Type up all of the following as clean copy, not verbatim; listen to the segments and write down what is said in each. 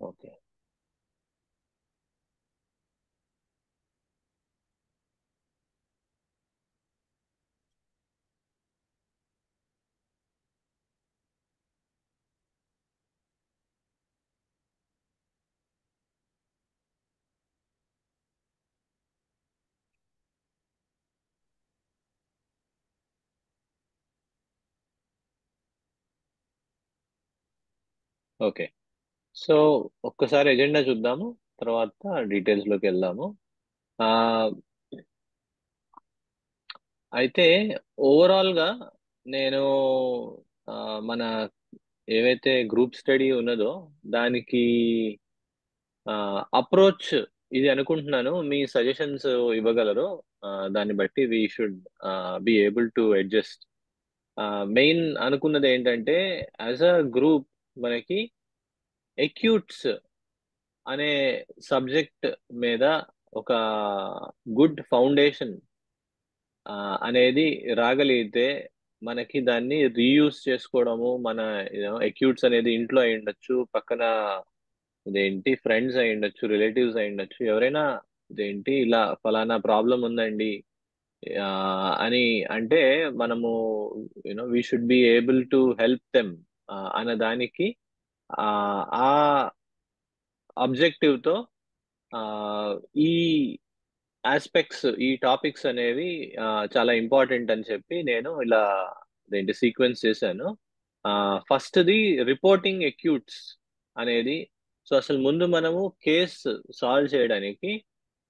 Okay. Okay. So ఒక్కసారి agenda చూద్దాము, తర్వాత డీటెయిల్స్ లోకి వెళ్దాము. ఆ, అయితే ఓవరాల్ గా నేను ఆ, మన ఏవైతే గ్రూప్ స్టడీ ఉన్నదో దానికి అప్రోచ్ ఇది అనుకుంటున్నాను. మీ సజెషన్స్ ఇవ్వగలరు. దాన్ని బట్టి we should be able to adjust. Main అనుకున్నది ఏంటంటే, యాజ్ అ గ్రూప్ మనకి ఎక్యూట్స్ అనే సబ్జెక్ట్ మీద ఒక గుడ్ ఫౌండేషన్ అనేది రాగలిగితే, మనకి దాన్ని రీయూజ్ చేసుకోవడము, మన ఎక్యూట్స్ అనేది ఇంట్లో అయి ఉండొచ్చు, పక్కన ఇదేంటి ఫ్రెండ్స్ అయి ఉండొచ్చు, రిలేటివ్స్ అయి ఉండొచ్చు, ఎవరైనా ఇదేంటి ఇలా ఫలానా ప్రాబ్లం ఉందండి ఆ, అని అంటే, మనము we should be able to help them అన్న దానికి ఆ ఆ అబ్జెక్టివ్ తో ఆ, ఈ ఆస్పెక్ట్స్, ఈ టాపిక్స్ అనేవి చాలా ఇంపార్టెంట్ అని చెప్పి నేను ఇలా ఏంటి సీక్వెన్స్ చేశాను. ఫస్ట్ది రిపోర్టింగ్ ఎక్యూట్స్ అనేది. సో అసలు ముందు మనము కేస్ సాల్వ్ చేయడానికి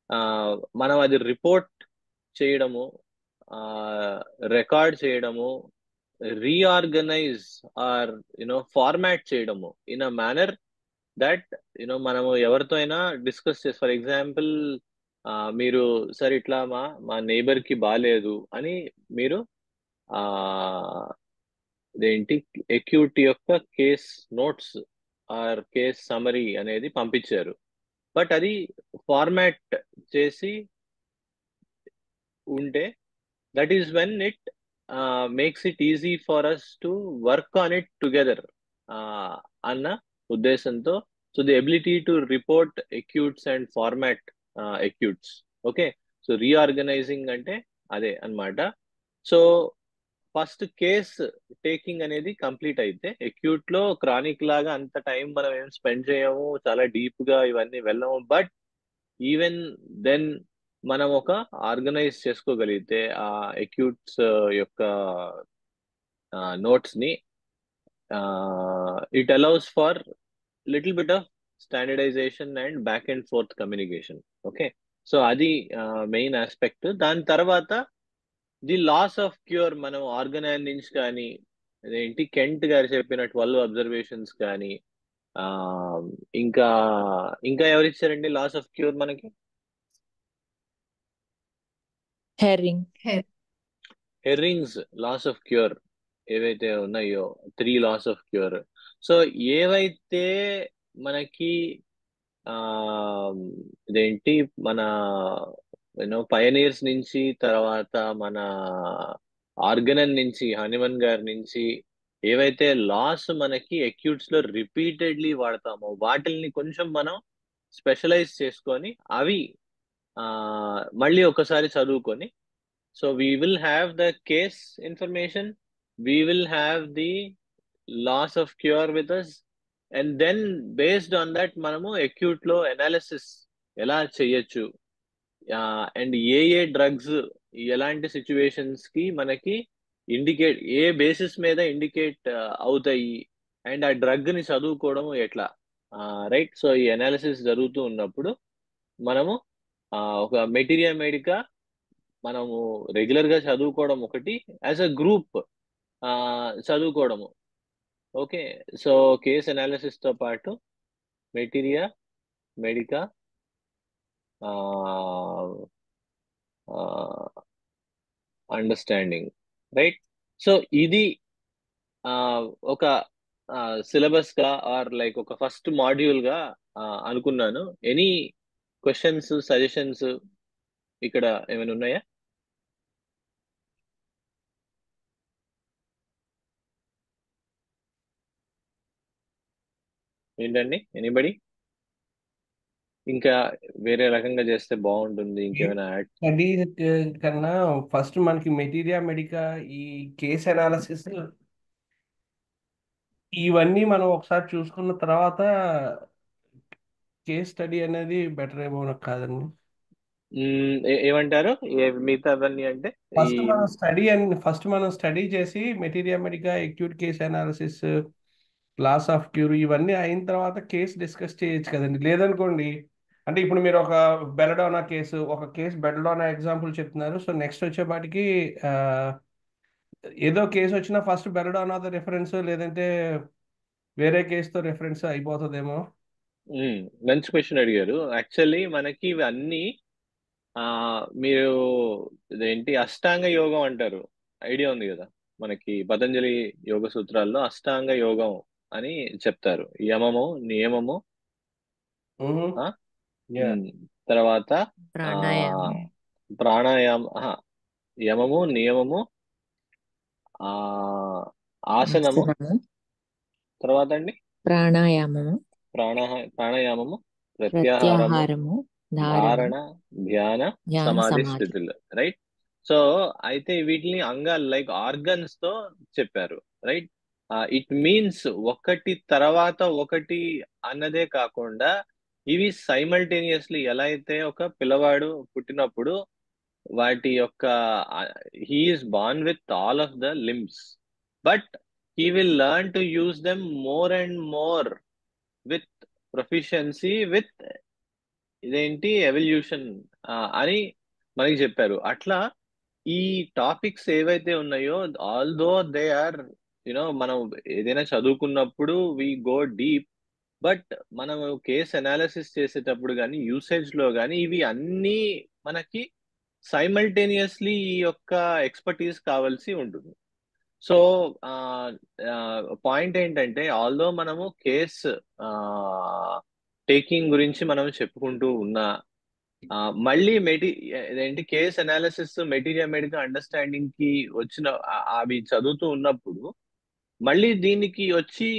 ఆ, మనం అది రిపోర్ట్ చేయడము, రికార్డ్ చేయడము, రీఆర్గనైజ్ ఆర్ ఫార్మాట్ చేయడము ఇన్ అ మేనర్ దట్ మనము ఎవరితో అయినా డిస్కస్ చేసి, ఫర్ ఎగ్జాంపుల్ మీరు సరే ఇట్లా మా నేబర్ కి బాగాలేదు అని మీరు ఆ ఇదేంటి ఎక్యూట్ యొక్క case notes or case summary అనేది పంపించారు. బట్ అది ఫార్మాట్ చేసి ఉంటే, that is when it makes it easy for us to work on it together అన్న ఉద్దేశంతో. So the ability to report acutes and format acutes. Okay. So reorganising అంటే అదే అన్నమాట. సో ఫస్ట్ కేస్ టేకింగ్ అనేది complete అయితే, acute లో chronic లాగా అంత టైం మనం ఏం స్పెండ్ చేయము, చాలా డీప్ గా ఇవన్నీ వెళ్ళము. బట్ ఈవెన్ దెన్ మనం ఒక ఆర్గనైజ్ చేసుకోగలిగితే ఆ ఎక్యూట్స్ యొక్క నోట్స్ ని, it allows for little bit of standardization and back and forth communication. Okay. So అది మెయిన్ ఆస్పెక్ట్. దాని తర్వాత ది లాస్ ఆఫ్ క్యూర్, మనం ఆర్గనైజ్ నుంచి కానీ, అదేంటి కెంట్ గారు చెప్పిన 12 అబ్జర్వేషన్స్ కానీ, ఆ ఇంకా ఇంకా ఎవరు ఇచ్చారండి లాస్ ఆఫ్ క్యూర్ మనకి? హెర్రింగ్. హెర్రింగ్స్ లాస్ ఆఫ్ క్యూర్ ఏవైతే ఉన్నాయో, 3 లాస్ ఆఫ్ క్యూర్. సో ఏవైతే మనకి ఆ ఇదేంటి మన పయనీర్స్ నుంచి, తర్వాత మన ఆర్గనన్ నుంచి, హనిమన్ గారి నుంచి ఏవైతే లాస్ మనకి ఎక్యూట్స్ లో రిపీటెడ్లీ వాడతామో, వాటిల్ని కొంచెం మనం స్పెషలైజ్ చేసుకొని అవి ఆ మళ్ళీ ఒకసారి చదువుకొని, so we will have the case information, we will have the loss of cure with us, and then based on that మనము acute లో అనాలిసిస్ ఎలా చేయొచ్చు, అండ్ ఏ ఏ డ్రగ్స్ ఎలాంటి సిచ్యువేషన్స్ కి మనకి ఇండికేట్, ఏ బేసిస్ మీద ఇండికేట్ అవుతాయి, and ఆ డ్రగ్ ని చదువుకోవడం ఎట్లా. రైట్. సో ఈ అనాలిసిస్ జరుగుతూ ఉన్నప్పుడు మనము ఒక మెటీరియా మెడికా మనము రెగ్యులర్ గా చదువుకోవడం ఒకటి, యాజ్ అ గ్రూప్ చదువుకోవడము. ఓకే. సో కేస్ అనాలిసిస్ తో పాటు materia medica understanding. Right. So ఇది ఆ, ఒక సిలబస్ గా ఆర్ లైక్ ఒక ఫస్ట్ మాడ్యూల్ గా అనుకున్నాను. ఎనీ క్వశ్చన్స్, సజెషన్స్ ఇక్కడ ఏమైనా ఉన్నాయా? ఏంటండి, ఎనీబడి? ఇంకా వేరే రకంగా చేస్తే బాగుంటుంది, ఇంకేమైనా యాడ్? స్టడీ కన్నా ఫస్ట్ మనకి మెటీరియా మెడికా, ఈ కేస్ అనాలిసిస్, ఇవన్నీ మనం ఒకసారి చూసుకున్న తర్వాత కేస్ స్టడీ అనేది బెటర్ ఏమో నాకు కాదండి. ఏమంటారు మిగతావన్నీ అంటే? ఈ ఫస్ట్ మనం స్టడీ చేసి materia medica, acute case analysis, loss of cure, ఇవన్నీ అయిన తర్వాత కేసు డిస్కస్ చేయొచ్చు కదండి. లేదనుకోండి, అంటే ఇప్పుడు మీరు ఒక కేసు బెల్డోనా ఎగ్జాంపుల్ చెప్తున్నారు. సో నెక్స్ట్ వచ్చేపాటికి ఆ, ఏదో కేసు వచ్చినా ఫస్ట్ బెల్డోనాతో రిఫరెన్స్, లేదంటే వేరే కేసుతో రిఫరెన్స్ అయిపోతుందేమో. మంచి క్వశ్చన్ అడిగారు. యాక్చువల్లీ మనకి ఇవన్నీ ఆ మీరు ఇదేంటి అష్టాంగ యోగం అంటారు, ఐడియా ఉంది కదా? మనకి పతంజలి యోగ సూత్రాల్లో అష్టాంగ యోగం అని చెప్తారు. యమము, నియమము, ఆ యా. ఉమ్, తర్వాత ఆ ప్రాణాయామం, ప్రాణాయామ, యమము, నియమము, ఆ ఆసనము, ఆసనము, తర్వాత అండి ప్రాణాయామము, ప్రాణాయామము, ప్రత్యాహారము, ప్రత్యాహారము, ధారణ, ధారణ, ధ్యాన, ధ్యాన సమాధి సమాధి. స్థితులు. రైట్. సో అయితే వీటిని అంగాలు లైక్ ఆర్గన్స్ తో చెప్పారు. రైట్. ఇట్ మీన్స్ ఒకటి తర్వాత ఒకటి అన్నదే కాకుండా ఇవి సైమల్టేనియస్లీ, ఎలా అయితే ఒక పిల్లవాడు పుట్టినప్పుడు వాటి యొక్క he's born with all of the limbs, but he will learn to use them more and more with proficiency, with ఇదేంటి ఎవల్యూషన్ అని మనకి చెప్పారు. అట్లా ఈ టాపిక్స్ ఏవైతే ఉన్నాయో, ఆల్దో దే ఆర్ మనం ఏదైనా చదువుకున్నప్పుడు వి గో డీప్, బట్ మనం కేస్ అనాలిసిస్ చేసేటప్పుడు కానీ యూసేజ్ లో కానీ ఇవి అన్నీ మనకి సైమల్టేనియస్లీ ఈ యొక్క ఎక్స్పర్టీస్ కావాల్సి ఉంటుంది. సో పాయింట్ ఏంటంటే, ఆల్దో మనము కేస్ టేకింగ్ గురించి మనం చెప్పుకుంటూ ఉన్నా, మళ్ళీ ఇదేంటి case analysis, materia medica understanding కి వచ్చిన అవి చదువుతూ ఉన్నప్పుడు మళ్ళీ దీనికి వచ్చి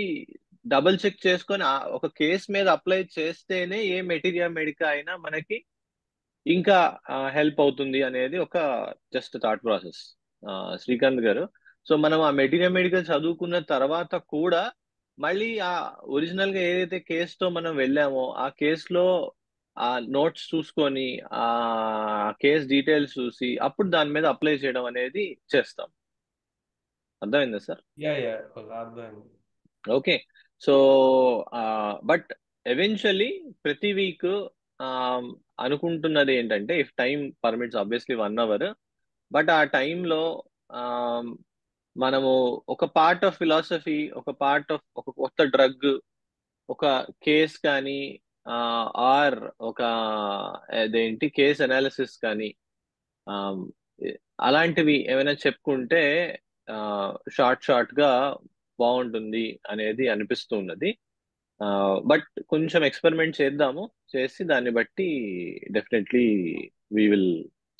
డబుల్ చెక్ చేసుకొని ఒక కేస్ మీద అప్లై చేస్తేనే ఏ మెటీరియా మెడికా అయినా మనకి ఇంకా హెల్ప్ అవుతుంది అనేది ఒక జస్ట్ థాట్ ప్రాసెస్, శ్రీకాంత్ గారు. సో మనం ఆ మెటీరియల్ మెడికల్ చదువుకున్న తర్వాత కూడా మళ్ళీ ఆ ఒరిజినల్ గా ఏదైతే కేసుతో మనం వెళ్ళామో ఆ కేసులో ఆ నోట్స్ చూసుకొని ఆ కేస్ డీటెయిల్స్ చూసి అప్పుడు దాని మీద అప్లై చేయడం అనేది చేస్తాం. అర్థమైందా సార్? యా యా, అర్థం. ఓకే. సో బట్ ఎవెన్చువల్లీ ప్రతి వీక్ అనుకుంటున్నది ఏంటంటే, if time permits, obviously 1 hour, but ఆ టైంలో మనము ఒక పార్ట్ ఆఫ్ ఫిలాసఫీ, ఒక పార్ట్ ఆఫ్ ఒక కొత్త డ్రగ్, ఒక కేస్ కానీ ఆర్ ఒక అదేంటి కేస్ అనాలిసిస్ కానీ ఆమ్, అలాంటివి ఏమైనా చెప్పుకుంటే షార్ట్ గా బాగుంటుంది అనేది అనిపిస్తూ ఉన్నది. బట్ కొంచెం ఎక్స్పెరిమెంట్ చేద్దాము, చేసి దాన్ని బట్టి డెఫినెట్లీ వీ విల్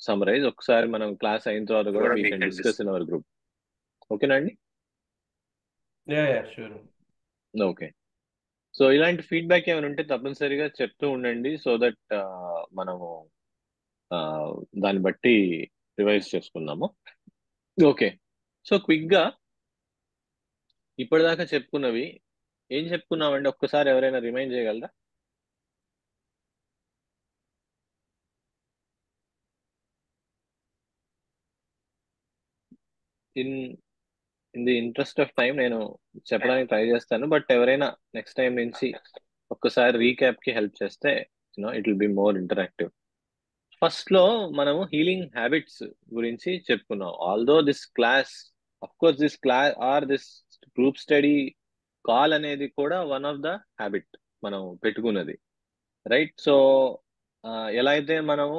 సమ్మరైజ్. ఒకసారి మనం క్లాస్ అయిన తర్వాత కూడా we can discuss in our group. ఓకేనా అండి? Yeah yeah, sure. Okay. So ఇలాంటి ఫీడ్బ్యాక్ ఏమైనా ఉంటే తప్పనిసరిగా చెప్తూ ఉండండి, సో దట్ మనము ఆ, దాన్ని బట్టి రివైజ్ చేసుకుందాము. ఓకే. సో క్విక్ గా ఇప్పటిదాకా చెప్పుకున్నవి ఏం చెప్పుకున్నామండి? ఒక్కసారి ఎవరైనా రిమైండ్ చేయగలరా? In in the interest of time నేను చెప్పడానికి ట్రై చేస్తాను, బట్ ఎవరైనా నెక్స్ట్ టైం నుంచి ఒక్కసారి రీక్యాప్ కి హెల్ప్ చేస్తే it will be more interactive. First లో మనము హీలింగ్ హ్యాబిట్స్ గురించి చెప్పుకున్నాం. Although this class, of course this class or this group study call అనేది కూడా వన్ ఆఫ్ ద హ్యాబిట్ మనం పెట్టుకున్నది. రైట్. సో ఎలా అయితే మనము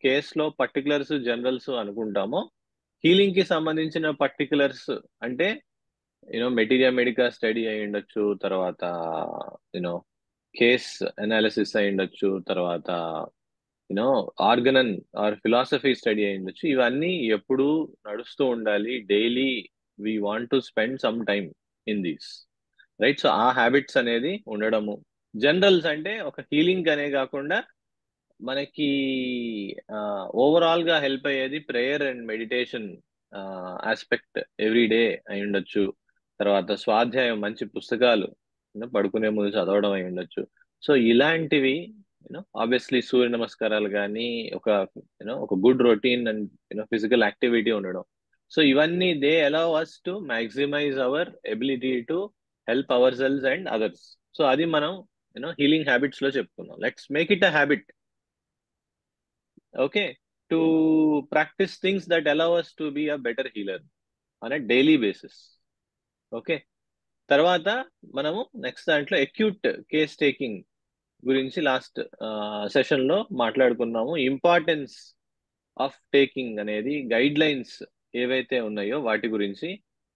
కేసులో పర్టికులర్స్, జనరల్స్ అనుకుంటామో, హీలింగ్ కి సంబంధించిన పర్టికులర్స్ అంటే మెటీరియా మెడికా స్టడీ అయి ఉండొచ్చు, తర్వాత యూనో కేస్ అనాలిసిస్ అయి ఉండొచ్చు, తర్వాత యూనో ఆర్గనన్ ఆర్ ఫిలాసఫీ స్టడీ అయి ఉండొచ్చు. ఇవన్నీ ఎప్పుడూ నడుస్తూ ఉండాలి. Daily we want to spend some time in these. Right. So ఆ హ్యాబిట్స్ అనేది ఉండడము. జనరల్స్ అంటే ఒక హీలింగ్ అనే కాకుండా మనకి ఓవరాల్ గా హెల్ప్ అయ్యేది prayer and meditation aspect every day అయి ఉండొచ్చు. తర్వాత స్వాధ్యాయం, మంచి పుస్తకాలు పడుకునే ముందు చదవడం అయి ఉండొచ్చు. సో ఇలాంటివి ఆబ్వియస్లీ సూర్య నమస్కారాలు కానీ, ఒక ఒక good routine and physical activity ఉండడం. సో ఇవన్నీ they allow us to maximize our ability to help our cells and others. So అది మనం హీలింగ్ హ్యాబిట్స్ లో చెప్పుకున్నాం. Let's make it a habit, okay, to practice things that allow us to be a better healer on a daily basis. Okay, తర్వాత మనము next దాంట్లో acute case taking గురించి last session లో మాట్లాడుకున్నాము. ఇంపార్టెన్స్ ఆఫ్ టేకింగ్ అనేది guide lines ఏవైతే ఉన్నాయో వాటి గురించి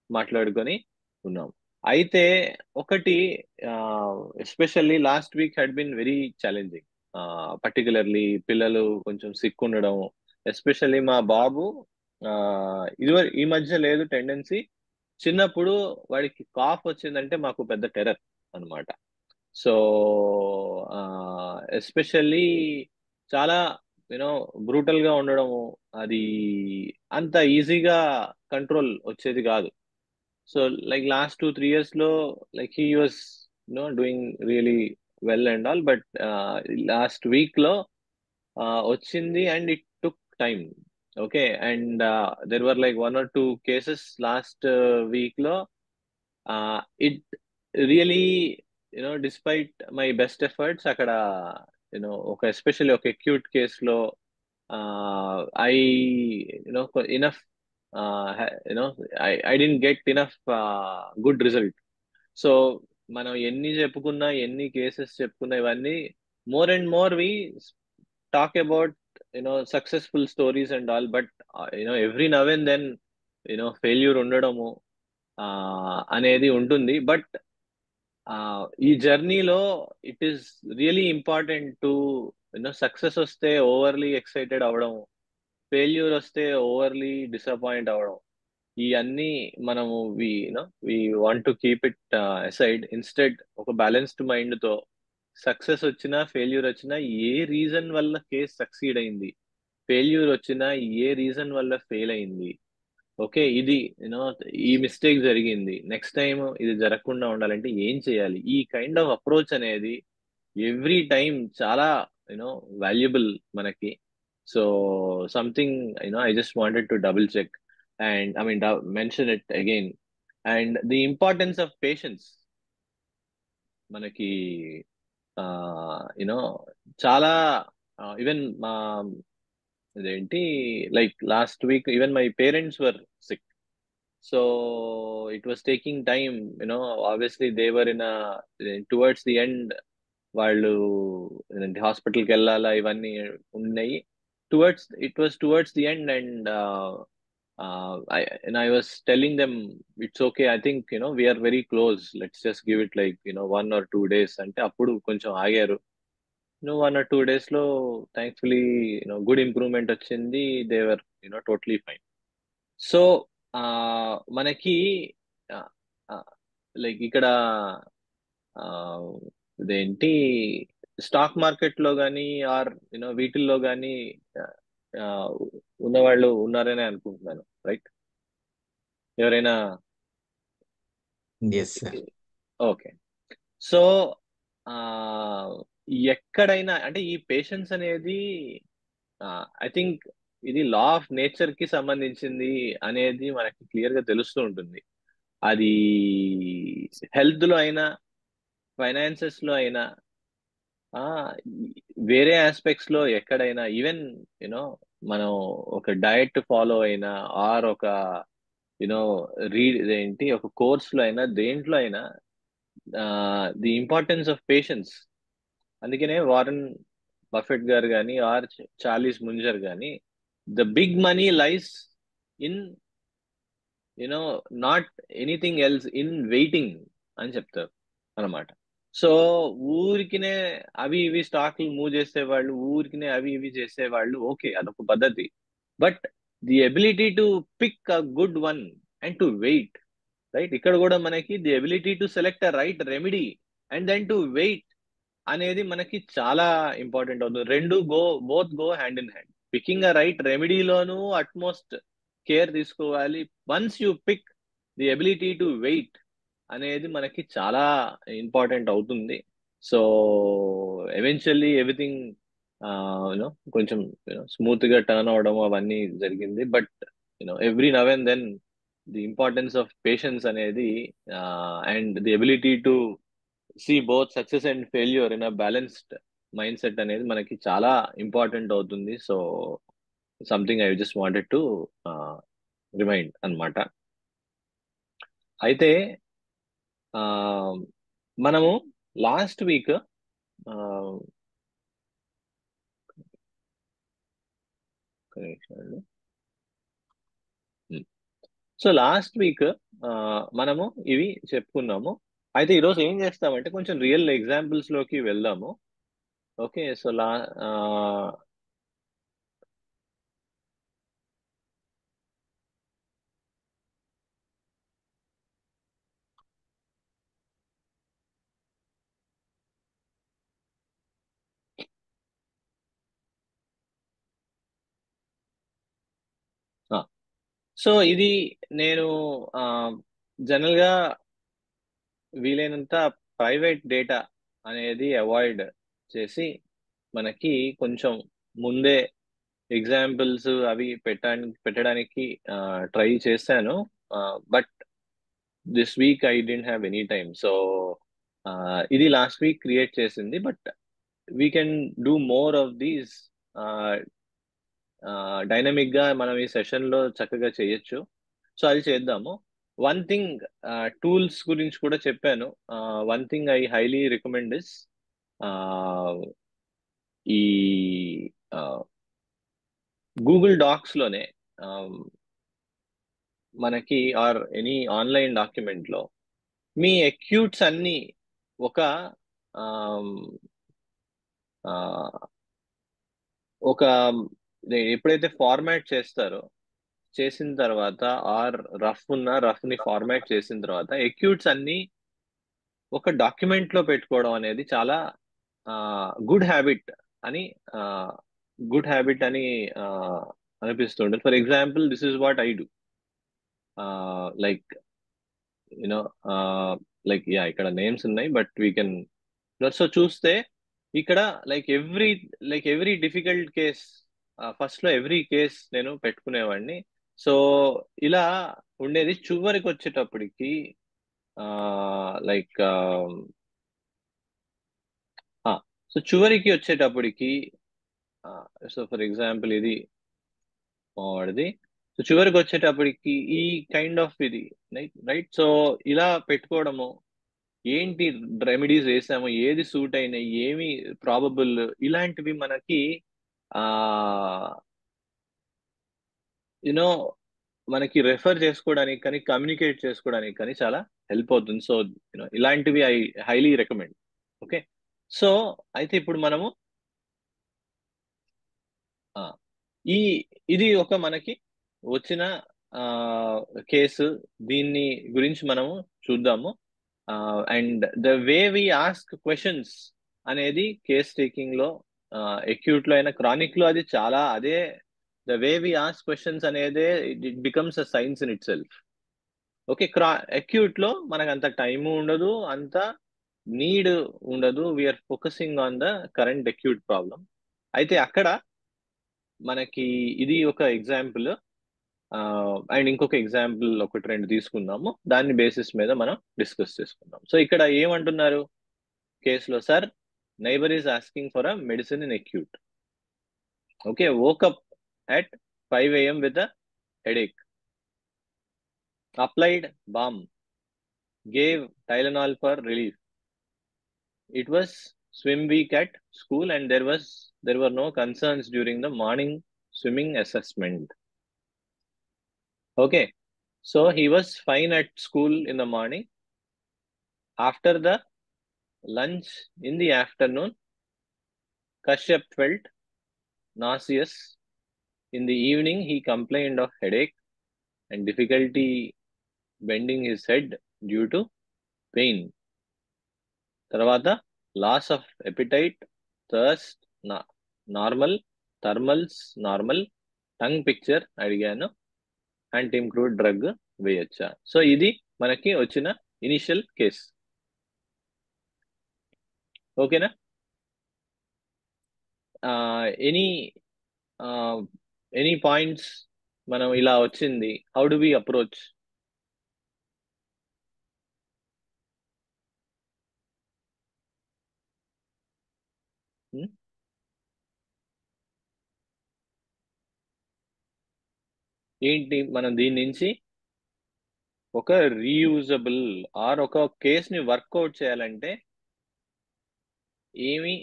మాట్లాడుకొని ఉన్నాం. అయితే ఒకటి, especially last week had been very challenging. Particularly పిల్లలు కొంచెం సిక్ ఉండడం, ఎస్పెషల్లీ మా బాబు ఈ మధ్య లేదు టెండెన్సీ, చిన్నప్పుడు వాడికి కాఫ్ వచ్చిందంటే మాకు పెద్ద టెర్రర్ అన్నమాట. సో ఎస్పెషల్లీ చాలా బ్రూటల్ గా ఉండడము, అది అంత ఈజీగా కంట్రోల్ వచ్చేది కాదు. సో లైక్ లాస్ట్ 2-3 years లో like he was doing really well and all, but last week లో వచ్చింది and it took time. Okay, and there were like 1 or 2 cases last week లో. It really despite my best efforts అక్కడ ఒక especially ఒక acute కేసులో I enough I didn't get enough good result. So మనం ఎన్ని చెప్పుకున్నా, ఎన్ని కేసెస్ చెప్పుకున్నా, ఇవన్నీ more and more we talk about successful stories and all, but every now and then failure ఉండడము అనేది ఉంటుంది. బట్ ఈ జర్నీలో it is really important to success వస్తే ఓవర్లీ ఎక్సైటెడ్ అవ్వడం, ఫెయిల్యూర్ వస్తే ఓవర్లీ డిసప్పాయింట్ అవ్వడం, ఇవన్నీ మనము we want to keep it aside. Instead ఒక బ్యాలెన్స్డ్ మైండ్ తో సక్సెస్ వచ్చినా ఫెయిల్యూర్ వచ్చినా ఏ రీజన్ వల్ల కేసు సక్సీడ్ అయింది, ఫెయిల్యూర్ వచ్చినా ఏ రీజన్ వల్ల ఫెయిల్ అయింది, ఓకే ఇది ఈ మిస్టేక్ జరిగింది, నెక్స్ట్ టైం ఇది జరగకుండా ఉండాలంటే ఏం చేయాలి, ఈ కైండ్ ఆఫ్ అప్రోచ్ అనేది ఎవ్రీ టైం చాలా వాల్యుబుల్ మనకి. So something I just wanted to double check and I mean mention it again. And the importance of patience మనకి యునో చాలా, ఈవెన్ మా ఇదేంటి like last week even my parents were sick. So it was taking time, obviously they were in towards the end, వాళ్ళు హాస్పిటల్కి వెళ్ళాలా ఇవన్నీ ఉన్నాయి. It was towards the end, and I was telling them it's okay. I think we are very close. Let's just give it like 1 or 2 days. అంటే అప్పుడు కొంచెం ఆగారు. 1 or 2 days లో థ్యాంక్ఫుల్లీ గుడ్ ఇంప్రూవ్మెంట్ వచ్చింది. They were totally fine. So మనకి like ఇక్కడ ఇదేంటి stock market లో కానీ ఆర్ వీటిల్లో కానీ ఉన్నవాళ్ళు ఉన్నారని అనుకుంటున్నాను, రైట్? ఎవరైనా? Yes sir. ఓకే. సో ఎక్కడైనా అంటే ఈ పేషెన్స్ అనేది ఐ థింక్ ఇది లా ఆఫ్ నేచర్ కి సంబంధించింది అనేది మనకి క్లియర్ గా తెలుస్తూ ఉంటుంది. అది హెల్త్ లో అయినా, ఫైనాన్సెస్ లో అయినా, వేరే ఆస్పెక్ట్స్ లో ఎక్కడైనా, ఈవెన్ మనం ఒక డయట్ ఫాలో అయినా ఆర్ ఒక ఏంటి ఒక కోర్స్ లో అయినా, దేంట్లో అయినా ది ఇంపార్టెన్స్ ఆఫ్ పేషెన్స్. అందుకనే వారన్ బఫెట్ గారు కానీ ఆర్ చార్లీస్ ముంజర్ కానీ the big money lies in not anything else, in waiting అని చెప్తారు అనమాట. సో ఊరికినే అవి ఇవి స్టాక్లు మూవ్ చేసేవాళ్ళు, ఊరికినే అవి ఇవి చేసేవాళ్ళు, ఓకే అదొక పద్ధతి. But the ability to pick a good one and to wait, right? ఇక్కడ కూడా మనకి the ability to select a right remedy and then to wait అనేది మనకి చాలా ఇంపార్టెంట్ అవుతుంది. రెండు both go hand in hand. Picking a right రెమెడీలోనూ utmost care తీసుకోవాలి. Once you pick the ability to wait అనేది మనకి చాలా ఇంపార్టెంట్ అవుతుంది. సో ఎవెన్చువల్లీ ఎవ్రీథింగ్ యూనో కొంచెం స్మూత్ గా టర్న్ అవడం అవన్నీ జరిగింది. But every now and then the importance of patience అనేది and the ability to see both success and failure in a balanced mind set అనేది మనకి చాలా ఇంపార్టెంట్ అవుతుంది. So something I just wanted to remind అన్నమాట. అయితే మనము last week so last week మనము ఇవి చెప్పుకున్నాము. అయితే ఈరోజు ఏం చేస్తామంటే కొంచెం రియల్ ఎగ్జాంపుల్స్ లోకి వెళ్దాము. ఓకే, సో సో ఇది నేను జనరల్ గా వీలైనంత ప్రైవేట్ డేటా అనేది అవాయిడ్ చేసి మనకి కొంచెం ముందే ఎగ్జాంపుల్స్ అవి పెట్టడానికి ట్రై చేశాను. But this week I didn't have any time. So ఇది లాస్ట్ వీక్ క్రియేట్ చేసింది. But we can do more of these. Dynamic గా మనం ఈ సెషన్ లో చక్కగా చేయొచ్చు. సో అది చేద్దాము. వన్ థింగ్, టూల్స్ గురించి కూడా చెప్పాను. One thing I highly recommend is ఈ గూగుల్ డాక్స్ లోనే మనకి ఆర్ ఎనీ ఆన్లైన్ డాక్యుమెంట్ లో మీ అక్యూట్స్ అన్ని ఒక ఒక ఎప్పుడైతే ఫార్మాట్ చేస్తారో చేసిన తర్వాత ఆర్ రఫ్ ని ఫార్మాట్ చేసిన తర్వాత అక్యూట్స్ అన్ని ఒక డాక్యుమెంట్ లో పెట్టుకోవడం అనేది చాలా గుడ్ హ్యాబిట్ అని అనిపిస్తుంటుంది. For example, this is what I do. Like you know like ఇక్కడ నేమ్స్ ఉన్నాయి, బట్ వీ కెన్ సో చూస్తే ఇక్కడ ఎవ్రీ డిఫికల్ట్ కేస్ ఫస్ట్ లో ఎవ్రీ కేస్ నేను పెట్టుకునేవాడిని. సో ఇలా ఉండేది. చివరికి వచ్చేటప్పటికి లైక్ సో చివరికి వచ్చేటప్పటికి సో ఫర్ ఎగ్జాంపుల్ ఇది వాడిది. సో చివరికి వచ్చేటప్పటికి ఈ కైండ్ ఆఫ్ ఇది రైట్. సో ఇలా పెట్టుకోవడము, ఏంటి రెమెడీస్ వేసాము, ఏది సూట్ అయినాయి, ఏమి ప్రాబబుల్, ఇలాంటివి మనకి యునో మనకి రెఫర్ చేసుకోవడానికి కానీ కమ్యూనికేట్ చేసుకోవడానికి కానీ చాలా హెల్ప్ అవుతుంది. సో ఇలాంటివి I highly recommend. Okay, so అయితే ఇప్పుడు మనము ఈ ఇది ఒక మనకి వచ్చిన కేసు, దీన్ని గురించి మనము చూద్దాము. And the way we ask questions అనేది కేస్ టేకింగ్ లో అక్యూట్ లో అయినా క్రానిక్ లో అది చాలా అదే. The way we ask questions అనేది it becomes a science in itself. Okay, acute లో మనకు అంత టైము ఉండదు, అంత నీడ్ ఉండదు. We're focusing on the current acute problem. అయితే అక్కడ మనకి ఇది ఒక ఎగ్జాంపుల్, అండ్ ఇంకొక ఎగ్జాంపుల్ ఒకటి రెండు తీసుకుందాము. దాని బేసిస్ మీద మనం డిస్కస్ చేసుకుందాం. సో ఇక్కడ ఏమంటున్నారు కేసులో, sir neighbour is asking for a medicine in acute. Okay, woke up at 5 a.m. with a headache, applied balm, gave Tylenol for relief. It was swim week at school and there were no concerns during the morning swimming assessment. Okay, so he was fine at school in the morning. After the lunch in the afternoon, Kashyap felt nauseous. In the evening, he complained of headache and difficulty bending his head due to pain. తర్వాత loss of appetite, thirst normal, thermals normal, tongue picture అడిగాను, anti ఇంక్రూడ్ drug వేయచ్చా. So ఇది మనకి వచ్చిన initial case. ఓకేనా? Any any points? మనం ఇలా వచ్చింది, హౌ డు వి అప్రోచ్? ఏంటి మనం దీని నుంచి ఒక రీయూజబుల్ ఆర్ ఒక కేస్ని వర్కౌట్ చేయాలంటే ఏమి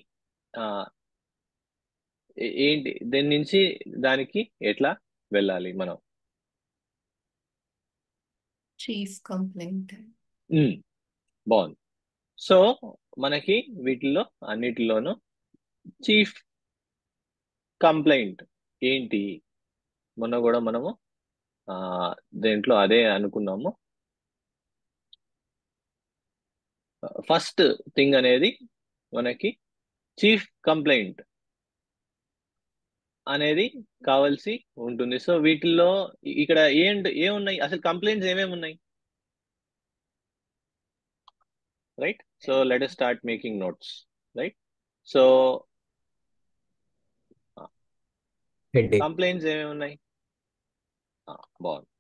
ఏంటి దీని నుంచి దానికి ఎట్లా వెళ్ళాలి మనం? Chief complaint. బాగుంది. సో మనకి వీటిల్లో అన్నిటిలోనూ చీఫ్ కంప్లైంట్ ఏంటి? మొన్న కూడా మనము దేంట్లో అదే అనుకున్నాము. ఫస్ట్ థింగ్ అనేది మనకి చీఫ్ కంప్లైంట్ అనేది కావాల్సి ఉంటుంది. సో వీటిల్లో ఇక్కడ ఏమున్నాయి అసలు? కంప్లైంట్స్ ఏమేమి ఉన్నాయి? Right. So let us start making notes. Right. So headache. Complaints ఏమేమి ఉన్నాయి? బాగుంది.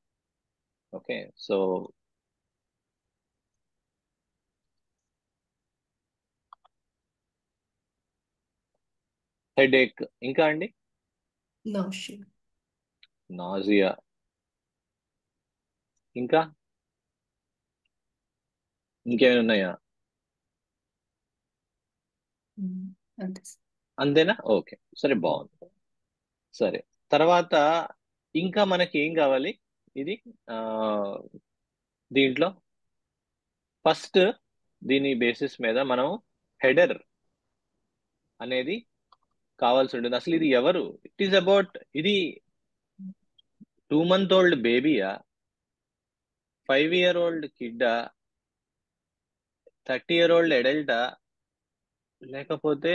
ఓకే. సో హెడేక్, ఇంకా అండి? నాషియా. నాజియా, ఇంకా ఇంకేమైనా ఉన్నాయా? అంతే. అంతేనా? ఓకే, సరే, బాగుంది. సరే, తర్వాత ఇంకా మనకి ఏం కావాలి? ఇది దీంట్లో ఫస్ట్ దీని బేసిస్ మీద మనం హెడర్ అనేది కావాల్సి ఉంటుంది. అసలు ఇది ఎవరు? ఇట్ ఈస్ అబౌట్, ఇది 2 month old బేబీయా, 5 year old కిడ్డా, 30 year old అడల్టా, లేకపోతే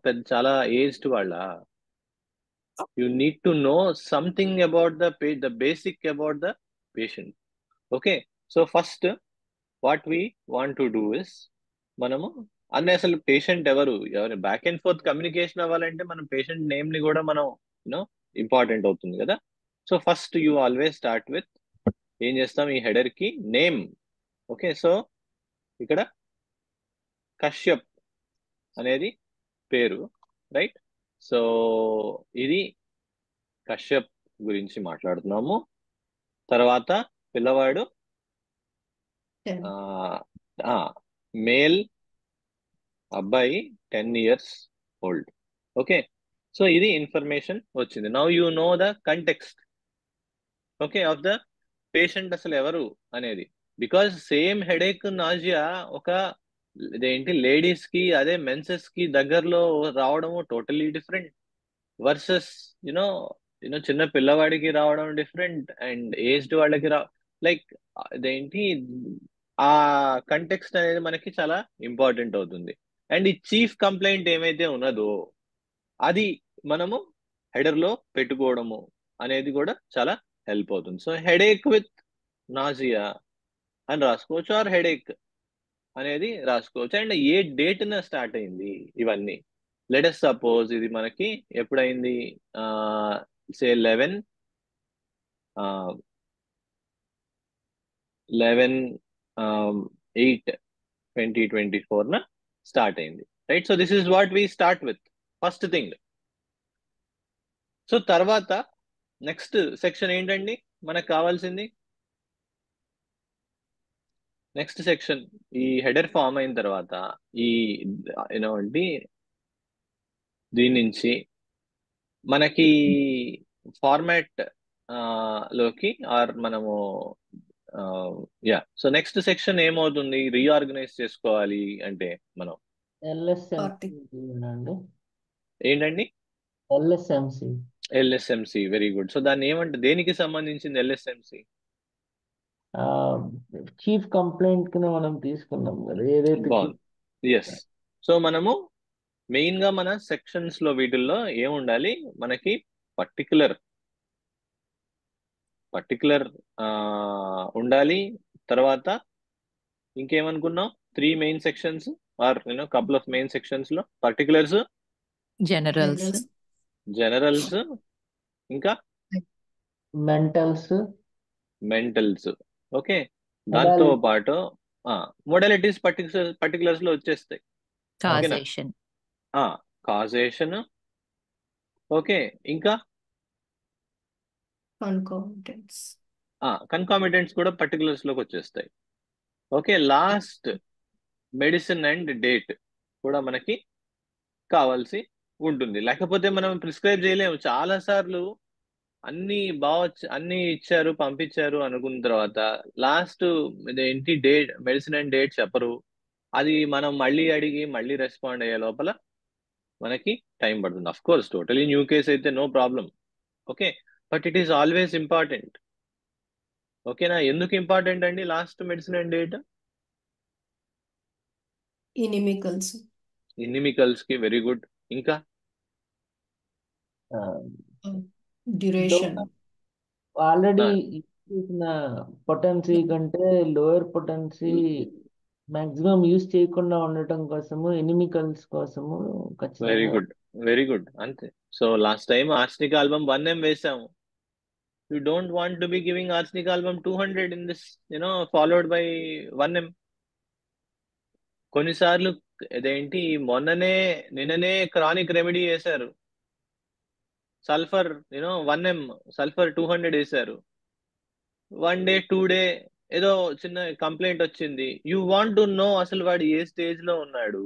పెద్ద చాలా ఏజ్డ్ వాళ్ళ? You need to know something about the basic about the patient. Okay. So first what we want to do is, మనము అసలు పేషెంట్ ఎవరు back and forth communication అవ్వాలంటే మనం patient name ని కూడా మనం ఇంపార్టెంట్ అవుతుంది కదా. So first you always start with, ఏం చేస్తాం, ఈ హెడర్ కి నేమ్. ఓకే. సో ఇక్కడ కశ్యప్ అనేది పేరు, రైట్. సో ఇది కశ్యప్ గురించి మాట్లాడుతున్నాము. తర్వాత పిల్లవాడు 10. మేల్ అబ్బాయి 10 years old. ఓకే. సో ఇది ఇన్ఫర్మేషన్ వచ్చింది. Now you know the context, okay, of the patient అసలు ఎవరు అనేది. బికాజ్ సేమ్ హెడేక్, నాజియా ఒక ఇదేంటి లేడీస్ కి అదే మెన్సెస్ కి దగ్గరలో రావడము టోటలీ డిఫరెంట్, వర్సెస్ చిన్న పిల్లవాడికి రావడం డిఫరెంట్, అండ్ ఏజ్డ్ వాళ్ళకి లైక్ ఇదేంటి ఆ కంటెక్స్ట్ అనేది మనకి చాలా ఇంపార్టెంట్ అవుతుంది. అండ్ ఈ చీఫ్ కంప్లైంట్ ఏమైతే ఉన్నదో అది మనము హెడర్ లో పెట్టుకోవడము అనేది కూడా చాలా హెల్ప్ అవుతుంది. సో హెడేక్ విత్ నాజియా అని రాసుకోవచ్చు, ఆర్ హెడేక్ అనేది రాసుకోవచ్చు. అండ్ ఏ డేట్ న స్టార్ట్ అయింది ఇవన్నీ. లెట్ us సపోజ్ ఇది మనకి ఎప్పుడైంది, సే 11/8/2024 న స్టార్ట్ అయింది, right. So this is what we start with, first thing. So తర్వాత నెక్స్ట్ సెక్షన్ ఏంటండి మనకు కావాల్సింది? నెక్స్ట్ సెక్షన్, ఈ హెడర్ ఫామ్ అయిన తర్వాత ఈ దీని నుంచి మనకి ఫార్మాట్ లోకి ఆర్ మనము సో నెక్స్ట్ సెక్షన్ ఏమవుతుంది? రీఆర్గనైజ్ చేసుకోవాలి అంటే మనం Party. ఏంటండి? ఎల్ఎస్ఎంసి. ఎల్ఎస్ఎంసి, వెరీ గుడ్. సో దాన్ని ఏమంటే, దేనికి సంబంధించింది ఎల్ఎస్ఎంసి? చీఫ్ కంప్లైంట్ కింద మనం తీసుకున్నాం కదా ఏదైతే. బాగుంది. ఎస్. సో మనము మెయిన్ గా మన సెక్షన్స్ లో వీటిల్లో ఏముండాలి, మనకి పర్టికులర్ ఉండాలి. తర్వాత ఇంకేమనుకున్నాం, 3 main sections or couple of main sections లో పర్టికులర్స్, జనరల్స్, జనరల్స్, ఇంకా మెంటల్స్, మెంటల్స్. ఓకే, దాంతో Modalities. పాటు మోడాలిటీస్ పర్టికులర్స్ లో వచ్చేస్తాయి. ఓకేనా? Causation, causation. ఓకే, ఇంకా concomitants. కన్కామిటెంట్స్ కూడా పర్టికులర్స్ లోకి వచ్చేస్తాయి. Okay, last medicine and date కూడా మనకి కావాల్సి ఉంటుంది. లేకపోతే మనం ప్రిస్క్రైబ్ చేయలేము. చాలా సార్లు అన్ని ఇచ్చారు, పంపించారు అనుకున్న తర్వాత లాస్ట్ ఇదేంటి డేట్, మెడిసిన్ అండ్ డేట్ చెప్పరు. అది మనం మళ్ళీ అడిగి మళ్ళీ రెస్పాండ్ అయ్యే లోపల మనకి టైం పడుతుంది. Of course totally new case అయితే no problem. Okay, but it is always important. ఓకేనా? ఎందుకు ఇంపార్టెంట్ అండి last medicine and date? Inimicals. Inimicals కి వెరీ గుడ్. ఇంకా Duration. ఆల్రెడీ ఆ, చేసిన పొటెన్సీ కంటే లోయర్ పొటెన్సీ మాక్సిమం యూజ్ చేయకుండా ఉండటం కోసము, ఎనిమికల్స్ కోసము వెరీ ఖచ్చితంగా గుడ్, వెరీ గుడ్. అంతే. So last time arsenic album 1M వేసాము. You don't want to be giving arsenic album 200 in this, followed by 1M. కొన్నిసార్లు ఇదేంటి నిన్ననే క్రానిక్ రెమెడీ వేశారు. సల్ఫర్ 1M, సల్ఫర్ 200 వేశారు. 1 డే 2 డే ఏదో చిన్న కంప్లైంట్ వచ్చింది. యూ వాంట్ టు నో అసలు వాడు ఏ స్టేజ్ లో ఉన్నాడు.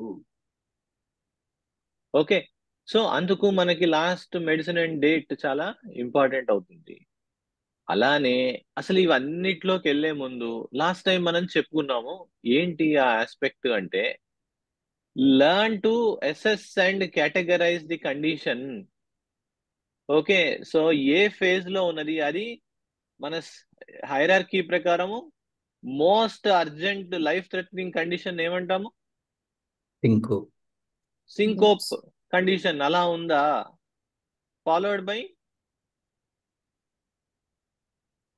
ఓకే, సో అందుకు మనకి లాస్ట్ మెడిసిన్ అండ్ డేట్ చాలా ఇంపార్టెంట్ అవుతుంది. అలానే అసలు ఇవన్నిట్లోకి వెళ్లే ముందు లాస్ట్ టైం మనం చెప్పుకున్నాము ఏంటి ఆ ఆస్పెక్ట్ అంటే, learn to assess and categorize the condition. Okay, so ఏ ఫేజ్ లో ఉన్నది అది మన హైరార్కీ ప్రకారము most urgent life threatening condition ఏమంటాము? సింకోప్ కండిషన్ అలా ఉందా? Followed by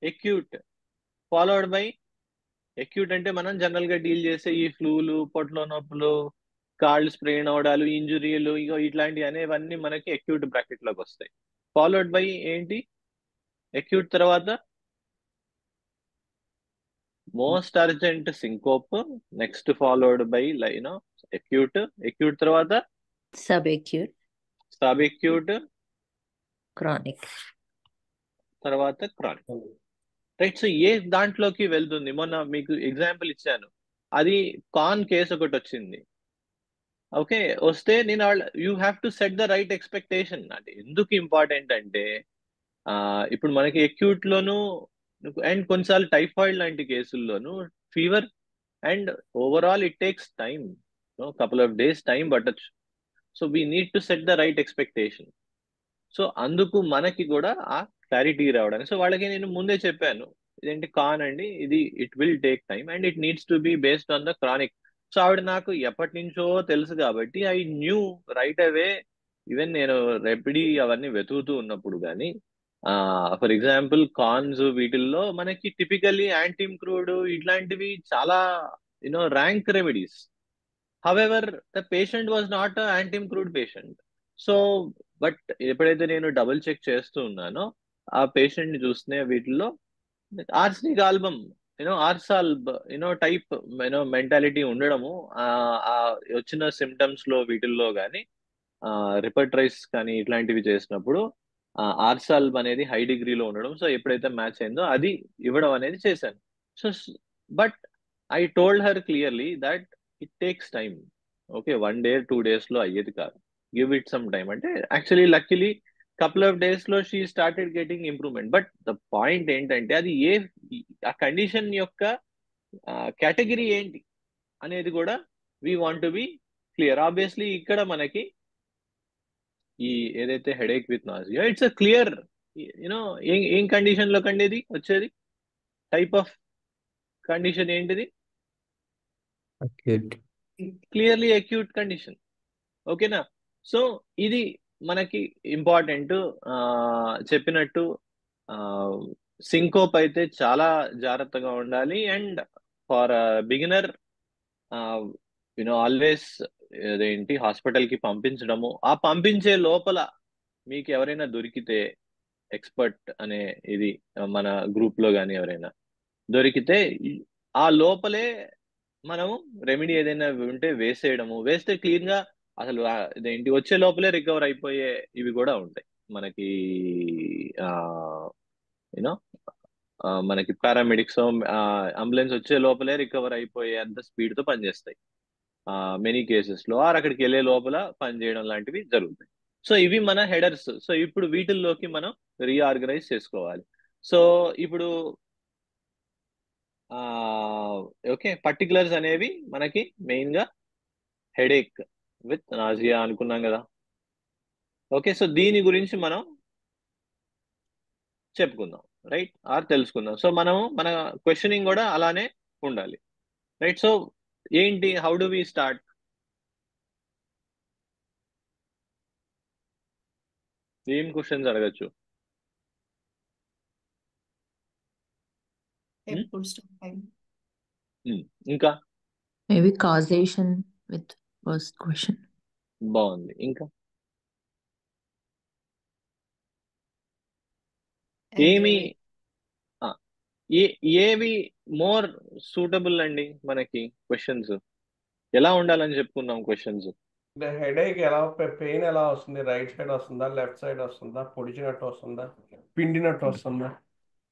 acute, followed by acute అంటే మనం జనరల్ గా డీల్ చేసే ఈ ఫ్లూలు, పొట్లో నొప్పులు, కాళ్ళు స్ప్రెయిన్ అవడాలు, ఇంజురీలు, ఇగో ఇట్లాంటివి అనేవన్నీ మనకి ఎక్యూట్ బ్రాకెట్ లోకి వస్తాయి. ఫాలోడ్ బై ఏంటి? ఎక్యూట్ తర్వాత most urgent syncope, next followed by acute తర్వాత sub acute, sub acute chronic. తర్వాత క్రానిక్. రైట్, సో ఏ దాంట్లోకి వెళ్తుంది? మొన్న మీకు ఎగ్జాంపుల్ ఇచ్చాను, అది కాన్ కేసు ఒకటి వచ్చింది. ఓకే, వస్తే నేను you have to set the right expectation. అంటే ఎందుకు ఇంపార్టెంట్ అంటే ఇప్పుడు మనకి ఎక్యూట్ లోను అండ్ కొన్నిసార్లు టైఫాయిడ్ లాంటి కేసుల్లోను fever and overall it takes time, couple of days time పట్టచ్చు. So we need to set the right expectation. So అందుకు మనకి కూడా ఆ క్లారిటీ రావడానికి, సో వాళ్ళకి నేను ముందే చెప్పాను ఇదేంటి కాన్ అండి, ఇది it will take time and it needs to be based on the chronic. So ఆవిడ నాకు ఎప్పటి నుంచో తెలుసు కాబట్టి I knew right away. Even నేను రెపిడీ అవన్నీ వెతుకుతూ ఉన్నప్పుడు కానీ ఫర్ ఎగ్జాంపుల్ కాన్స్ వీటిల్లో మనకి టిపికల్లీ యాంటీమ్ క్రూడ్ ఇట్లాంటివి చాలా rank remedies. However the patient was not antim crud patient. So but ఎప్పుడైతే నేను డబుల్ చెక్ చేస్తూ ఉన్నానో ఆ పేషెంట్ ని చూస్తే వీటిల్లో ఆర్సనిక్ ఆల్బమ్ ఆర్సాల్బ్ టైప్ మెంటాలిటీ ఉండడము, ఆ వచ్చిన సిమ్టమ్స్ లో వీటిల్లో కానీ రిపర్ట్రైస్ కానీ ఇట్లాంటివి చేసినప్పుడు ఆర్సాల్బ్ అనేది హై డిగ్రీలో ఉండడం. సో ఎప్పుడైతే మ్యాచ్ అయిందో అది ఇవ్వడం అనేది చేశాను. So but I told her clearly that it takes time. Okay, 1 day 2 days లో అయ్యేది కాదు, గివ్ ఇట్ సమ్ టైమ్ అంటే. Actually luckily couple of days లో she started getting improvement. But the point ఏంటంటే అది ఆ కండిషన్ యొక్క కేటగిరీ ఏంటి అనేది కూడా we want to be clear. Obviously ఇక్కడ మనకి ఈ ఏదైతే headache with nausea, it's a clear ఏం కండిషన్ లో కండి వచ్చేది, టైప్ ఆఫ్ కండిషన్ ఏంటిది? అక్యూట్. Clearly acute condition. ఓకేనా? సో ఇది మనకి ఇంపార్టెంట్. చెప్పినట్టు సింకోప్ అయితే చాలా జాగ్రత్తగా ఉండాలి. అండ్ ఫర్ బిగినర్ ఆల్వేస్ అదేంటి హాస్పిటల్కి పంపించడము, ఆ పంపించే లోపల మీకు ఎవరైనా దొరికితే ఎక్స్పర్ట్ అనే ఇది మన గ్రూప్ లో కానీ ఎవరైనా దొరికితే ఆ లోపలే మనము రెమెడీ ఏదైనా ఉంటే వేసేయడము, వేస్తే క్లీన్ గా అసలు ఇదేంటి వచ్చే లోపలే రికవర్ అయిపోయే ఇవి కూడా ఉంటాయి మనకి. యూనో మనకి పారామెడిక్స్ అంబులెన్స్ వచ్చే లోపలే రికవర్ అయిపోయే అంత స్పీడ్ తో పనిచేస్తాయి మెనీ కేసెస్ లో, అక్కడికి వెళ్ళే లోపల పనిచేయడం లాంటివి జరుగుతాయి. సో ఇవి మన హెడర్స్. సో ఇప్పుడు వీటిల్లోకి మనం రీఆర్గనైజ్ చేసుకోవాలి. సో ఇప్పుడు ఓకే, పర్టికులర్స్ అనేవి మనకి మెయిన్ గా హెడేక్ విత్ నాజియా అనుకున్నాం కదా. ఓకే, సో దీని గురించి మనం చెప్పుకుందాం, రైట్, ఆర్ తెలుసుకుందాం. సో మనము మన క్వశ్చనింగ్ కూడా అలానే ఉండాలి, రైట్. సో ఏంటి, హౌ డు వి స్టార్ట్? ఏం క్వశ్చన్స్ అడగచ్చు? ఎప్పుడు స్టార్ట్ అయింది? ఇంకా Maybe causation with first question. బాగుంది. ఇంకా ఏమి ఏవి మోర్ సూటబుల్ అండి మనకి క్వశ్చన్స్? ఎలా ఉండాలని చెప్పుకున్నాం క్వశ్చన్స్? హెడేక్ ఎలా, పెయిన్ ఎలా వస్తుంది? రైట్ సైడ్ వస్తుందా, లెఫ్ట్ సైడ్ వస్తుందా, పొడిచినట్టు వస్తుందా, పిండినట్టు వస్తుందా?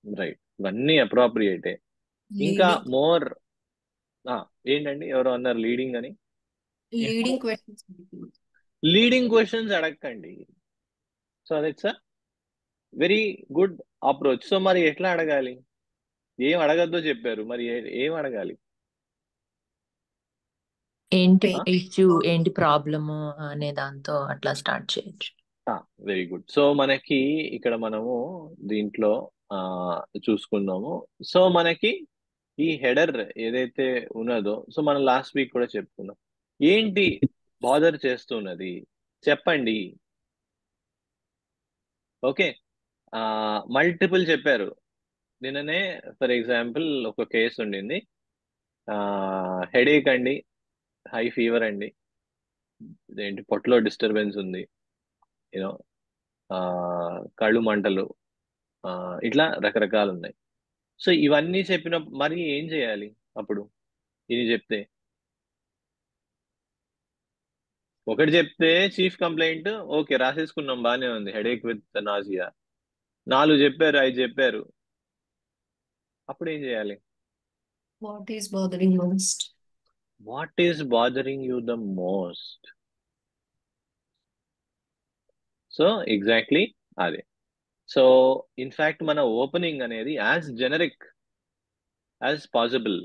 రైట్, ఇవన్నీ అప్రోప్రియేటే. ఇంకా మోర్ ఏంటండి, ఎవరో అన్నారు లీడింగ్ అని. Leading questions. లీడింగ్ క్వశ్చన్స్ అడగండి. So that's a very good approach. So మరి ఎట్లా అడగాలి? ఏం అడగద్దో చెప్పారు, మరి ఏం అడగాలి? ఏంటి ఇష్యూ, ఏంటి ప్రాబ్లమ్ అనే దాంతో అట్లా స్టార్ట్ చేయొచ్చు. Very good. సో మనకి ఇక్కడ మనము దీంట్లో చూసుకున్నాము. సో మనకి ఈ హెడర్ ఏదైతే ఉన్నదో, సో మనం లాస్ట్ వీక్ కూడా చెప్పుకున్నాం. ఏంటి బాదర్ చేస్తున్నది చెప్పండి. ఓకే, మల్టిపుల్ చెప్పారు నిన్ననే. ఫర్ ఎగ్జాంపుల్ ఒక కేసు ఉండింది, హెడేక్ అండి, హై ఫీవర్ అండి, ఏంటి పొట్టలో డిస్టర్బెన్స్ ఉంది, యూనో కళ్ళు మంటలు, ఇట్లా రకరకాలు ఉన్నాయి. సో ఇవన్నీ చెప్పిన మరి ఏం చేయాలి అప్పుడు? ఇది చెప్తే ఒకటి చెప్తే చీఫ్ కంప్లైంట్ ఓకే రాసేసుకున్నాం, బాగానే ఉంది, హెడేక్ విత్ నాజియా. 4 చెప్పారు, 5 చెప్పారు, అప్పుడు ఏం చేయాలి? What is bothering most? What is bothering you the most? So exactly అదే. సో ఇన్ఫాక్ట్ మన ఓపెనింగ్ అనేది as generic as possible.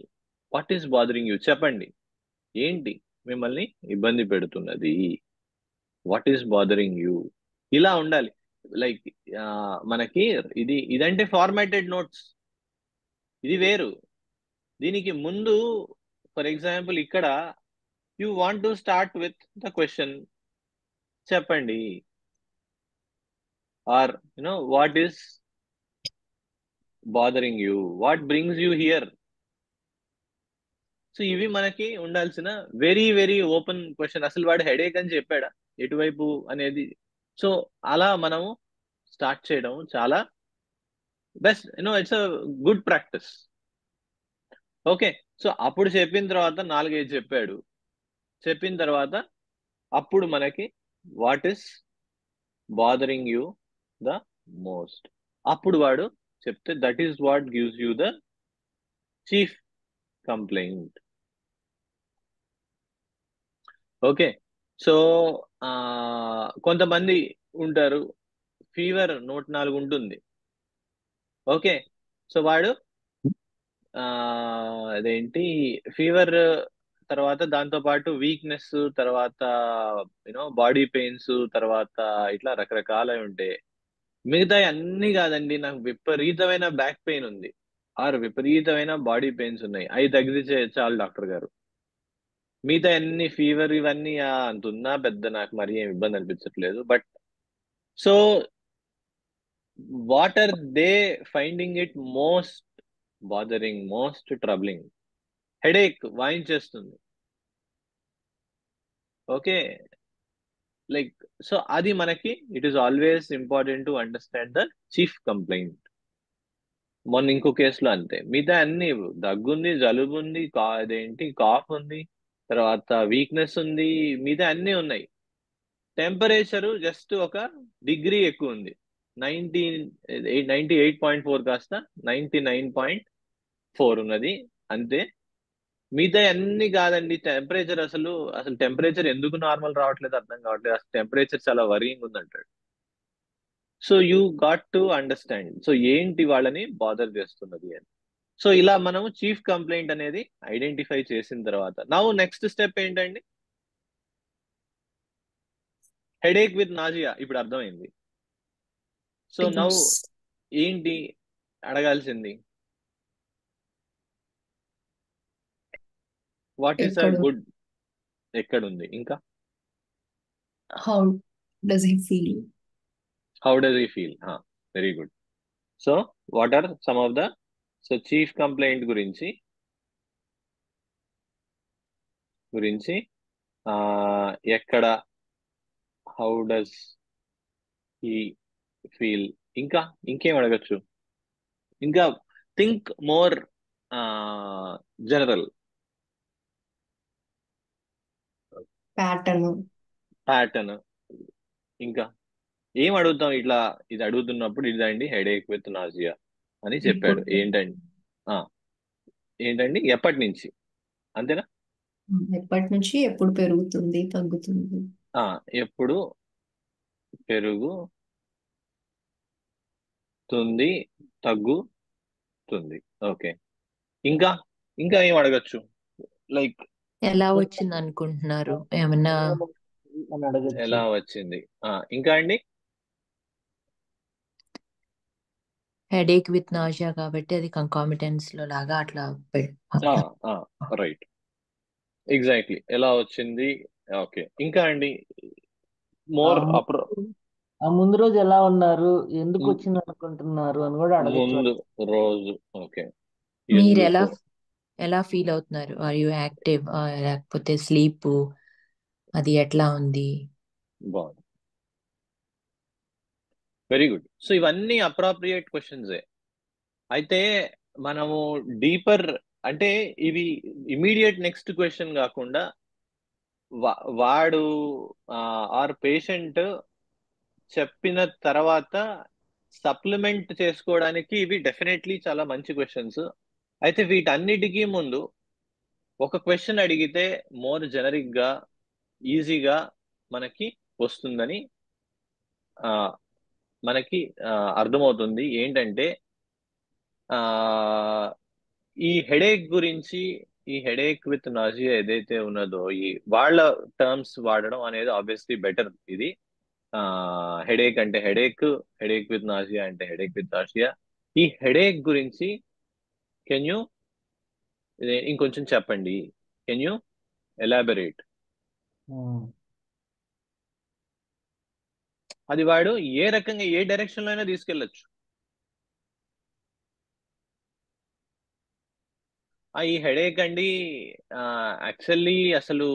What is bothering you చెప్పండి, ఏంటి మిమ్మల్ని ఇబ్బంది పెడుతున్నది, వాట్ ఈస్ బాదరింగ్ యూ, ఇలా ఉండాలి. లైక్ మనకి ఇదంటే ఫార్మాటెడ్ నోట్స్, ఇది వేరు. దీనికి ముందు ఫర్ ఎగ్జాంపుల్ ఇక్కడ you want to start with the question, చెప్పండి, or what is bothering you, what brings you here. So ఇవి మనకి ఉండాల్సిన వెరీ వెరీ ఓపెన్ క్వశ్చన్. అసలు వాడు హెడేక్ అని చెప్పాడా ఎటువైపు అనేది? సో అలా మనము స్టార్ట్ చేయడం చాలా best, it's a good practice. Okay, so అప్పుడు చెప్పిన తర్వాత 4-5 చెప్పాడు, చెప్పిన తర్వాత అప్పుడు మనకి what is bothering you the most, అప్పుడు వాడు చెప్తే that is what gives you the chief complaint. Okay, so కొంతమంది ఉంటారు ఫీవర్ 104 ఉంటుంది. ఓకే, సో వాడు అదేంటి ఫీవర్ తర్వాత దాంతో పాటు వీక్నెస్, తర్వాత బాడీ పెయిన్స్, తర్వాత ఇట్లా రకరకాలవి ఉంటాయి. మిగతా అన్ని కాదండి, నాకు విపరీతమైన బ్యాక్ పెయిన్ ఉంది, ఆర్ విపరీతమైన బాడీ పెయిన్స్ ఉన్నాయి, అవి తగ్గితే చాలు డాక్టర్ గారు. మిగతా అన్ని ఫీవర్ ఇవన్నీ అంత ఉన్నా పెద్ద నాకు మరి ఏం ఇబ్బంది అనిపించట్లేదు. But so what are they finding it most bothering, most troubling? Headache వాయించేస్తుంది. ఓకే, లైక్ సో అది మనకి it is always important to understand the chief complaint. మొన్న ఇంకో కేసులో అంతే, మిగతా అన్ని దగ్గుంది, జలుబు ఉంది, అదేంటి కాఫ్ ఉంది, తర్వాత వీక్నెస్ ఉంది, మిగతా అన్ని ఉన్నాయి. టెంపరేచరు జస్ట్ ఒక డిగ్రీ ఎక్కువ ఉంది. 98.4 కాస్త 99.4 ఉన్నది అంతే. మిగతా అన్ని కాదండి. టెంపరేచర్ అసలు అసలు టెంపరేచర్ ఎందుకు నార్మల్ రావట్లేదు అర్థం కావట్లేదు. అసలు టెంపరేచర్ చాలా వరీయింగ్ ఉంది అంటాడు. So you got to understand, so ఏంటి వాళ్ళని బాదర్ చేస్తున్నది అని. సో ఇలా మనము చీఫ్ కంప్లైంట్ అనేది ఐడెంటిఫై చేసిన తర్వాత నౌ నెక్స్ట్ స్టెప్ ఏంటండి? హెడేక్ విత్ నాజియా ఇప్పుడు అర్థమైంది. So now Symptoms. ఏంటి అడగాల్సింది? వాట్ ఈస్ అ ఎక్కడ గుడ్, ఎక్కడుంది, ఇంకా how does he feel? How does he feel? Very good. So what are some of the chief complaint గురించి ఎక్కడ, హౌ డస్ హీ ఫీల్, ఇంకా ఇంకేం అడగచ్చు, ఇంకా think more general Pattern. Pattern. ఇంకా ఏం అడుగుతాం ఇట్లా? ఇది అడుగుతున్నప్పుడు ఇదండి హెడేక్ విత్ నాజియా అని చెప్పాడు. ఎప్పుడు ఏంటండి ఏంటండి ఎప్పటి నుంచి, అంతేనా? ఎప్పటి నుంచి ఎప్పుడు పెరుగుతుంది తగ్గుతుంది? ఎప్పుడు పెరుగుతుంది తగ్గుతుంది. ఓకే, ఇంకా ఇంకా ఏం అడగచ్చు? లైక్ ఎలా వచ్చింది అనుకుంటున్నారు? ఏమన్నా అని అడగచ్చు. ఎలా వచ్చింది? ఇంకా అండి హెడేక్ విత్ నాజియా కాబట్టి అది కంకామిటెన్స్ లో లాగా అట్లా రైట్, ఎగ్జాక్ట్లీ ఎలా వచ్చింది. ఓకే, ఇంకా అండి ఆ మోర్ ముందు రోజు ఎలా ఉన్నారు, ఎందుకు వచ్చింది అనుకుంటున్నారు అని కూడా అడగచ్చు. ముందు రోజు. ఓకే, మీరు ఎందుకు ఎలా ఫీల్ అవుతున్నారు? ఆర్ యు యాక్టివ్ లేకపోతే స్లీప్ అది ఎట్లా ఉంది? బాగుంది, వెరీ గుడ్. సో ఇవన్నీ అప్రాప్రియేట్ క్వశ్చన్సే. అయితే మనము డీపర్ అంటే ఇవి ఇమీడియట్ నెక్స్ట్ క్వశ్చన్ కాకుండా వాడు ఆర్ పేషెంట్ చెప్పిన తర్వాత సప్లిమెంట్ చేసుకోవడానికి ఇవి డెఫినెట్లీ చాలా మంచి క్వశ్చన్స్. అయితే వీటన్నిటికీ ముందు ఒక క్వశ్చన్ అడిగితే మోర్ జనరిక్ గా ఈజీగా మనకి వస్తుందని మనకి అర్థమవుతుంది. ఏంటంటే ఈ హెడేక్ గురించి, ఈ హెడేక్ విత్ నాజియా ఏదైతే ఉన్నదో ఈ వాళ్ళ టర్మ్స్ వాడడం అనేది ఆబ్వియస్లీ బెటర్. ఇది హెడేక్ అంటే హెడేక్, హెడేక్ విత్ నాజియా అంటే హెడేక్ విత్ నాజియా. ఈ హెడేక్ గురించి కెన్ యూ ఇంకొంచెం చెప్పండి, కెన్ యూ ఎలాబరేట్? అది వాడు ఏ రకంగా ఏ డైరెక్షన్ లో అయినా తీసుకెళ్ళచ్చు. ఈ హెడేక్ అండి యాక్చువల్లీ అసలు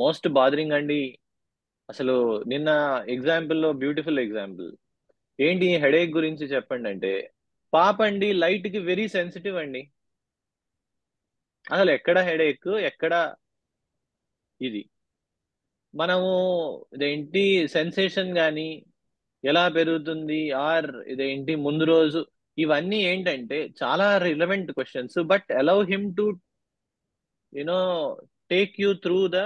మోస్ట్ బాదరింగ్ అండి. అసలు నిన్న ఎగ్జాంపుల్లో బ్యూటిఫుల్ ఎగ్జాంపుల్ ఏంటి హెడేక్ గురించి చెప్పండి అంటే, పాప అండి లైట్ కి వెరీ సెన్సిటివ్ అండి. అసలు ఎక్కడ హెడేక్, ఎక్కడ ఇది మనము ఇదేంటి సెన్సేషన్ కానీ ఎలా పెరుగుతుంది, ఆర్ ఇదేంటి ముందు రోజు, ఇవన్నీ ఏంటంటే చాలా relevant questions. But allow him to you know take you through the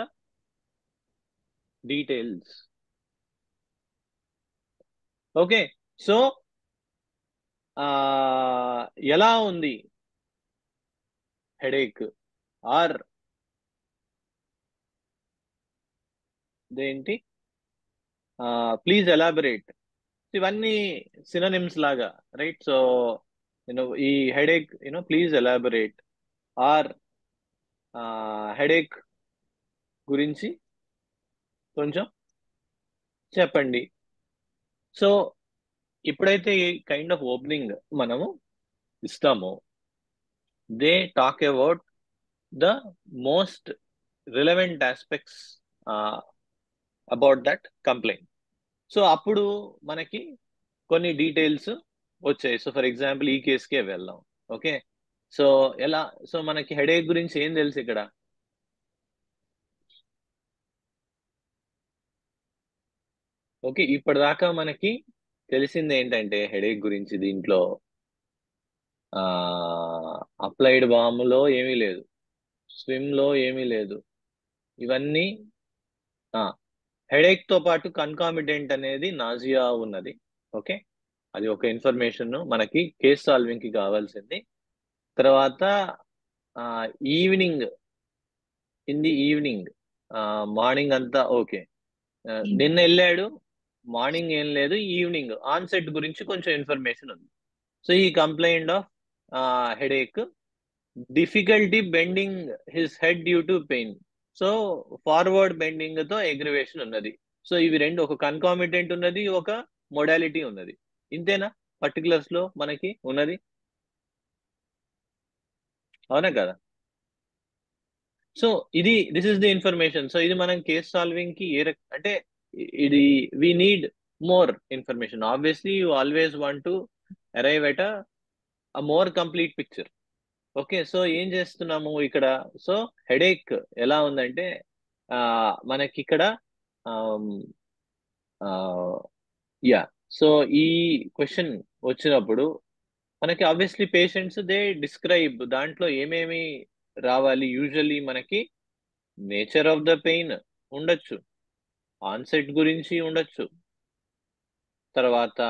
details. Okay, so ఎలా ఉంది హెడేక్, ఆర్ ఇదేంటి ప్లీజ్ ఎలాబరేట్. ఇవన్నీ సినోనిమ్స్ లాగా, రైట్? సో ఈ headache please elaborate, or headache గురించి కొంచెం చెప్పండి. సో ఇప్పుడైతే ఈ కైండ్ ఆఫ్ ఓపెనింగ్ మనము ఇస్తామో, they talk about the most relevant aspects about that complaint. So అప్పుడు మనకి కొన్ని డీటెయిల్స్ వచ్చాయి. సో ఫర్ ఎగ్జాంపుల్ ఈ కేసుకే వెళ్దాం. ఓకే, సో ఎలా, సో మనకి హెడేక్ గురించి ఏం తెలుసు ఇక్కడ? ఓకే, ఇప్పటిదాకా మనకి తెలిసింది ఏంటంటే హెడేక్ గురించి దీంట్లో అప్లైడ్ బామ్లో ఏమీ లేదు, స్విమ్లో ఏమీ లేదు. ఇవన్నీ హెడేక్ తో పాటు కన్కామిటెంట్ అనేది నాజియా ఉన్నది. ఓకే, అది ఒక ఇన్ఫర్మేషన్ మనకి కేస్ సాల్వింగ్ కి కావాల్సింది. తర్వాత evening, in the evening, morning అంతా ఓకే, నిన్న వెళ్ళాడు, మార్నింగ్ ఏం లేదు, ఈవినింగ్ ఆన్సెట్ గురించి కొంచెం ఇన్ఫర్మేషన్ ఉంది. సో ఈ complaint of headache, difficulty bending his head due to pain. So forward bending తో ఎగ్రివేషన్ ఉన్నది. సో ఇవి రెండు, ఒక కన్కామిటెంట్ ఉన్నది, ఒక మొడాలిటీ ఉన్నది. ఇంతేనా పర్టికులర్స్ లో మనకి ఉన్నది? అవునా కదా? So this is the information. So ఇది మనం కేస్ సాల్వింగ్ కి అంటే ఇది we need more information. Obviously you always want to arrive at a more complete picture. Okay, so ఏం చేస్తున్నాము ఇక్కడ? సో హెడేక్ ఎలా ఉందంటే మనకి ఇక్కడ యా, సో ఈ క్వశ్చన్ వచ్చినప్పుడు మనకి ఆబ్వియస్లీ పేషెంట్స్ దే డిస్క్రైబ్, దాంట్లో ఏమేమి రావాలి? యూజువల్లీ మనకి నేచర్ ఆఫ్ ద పెయిన్ ఉండొచ్చు, ఆన్సెట్ గురించి ఉండొచ్చు, తర్వాత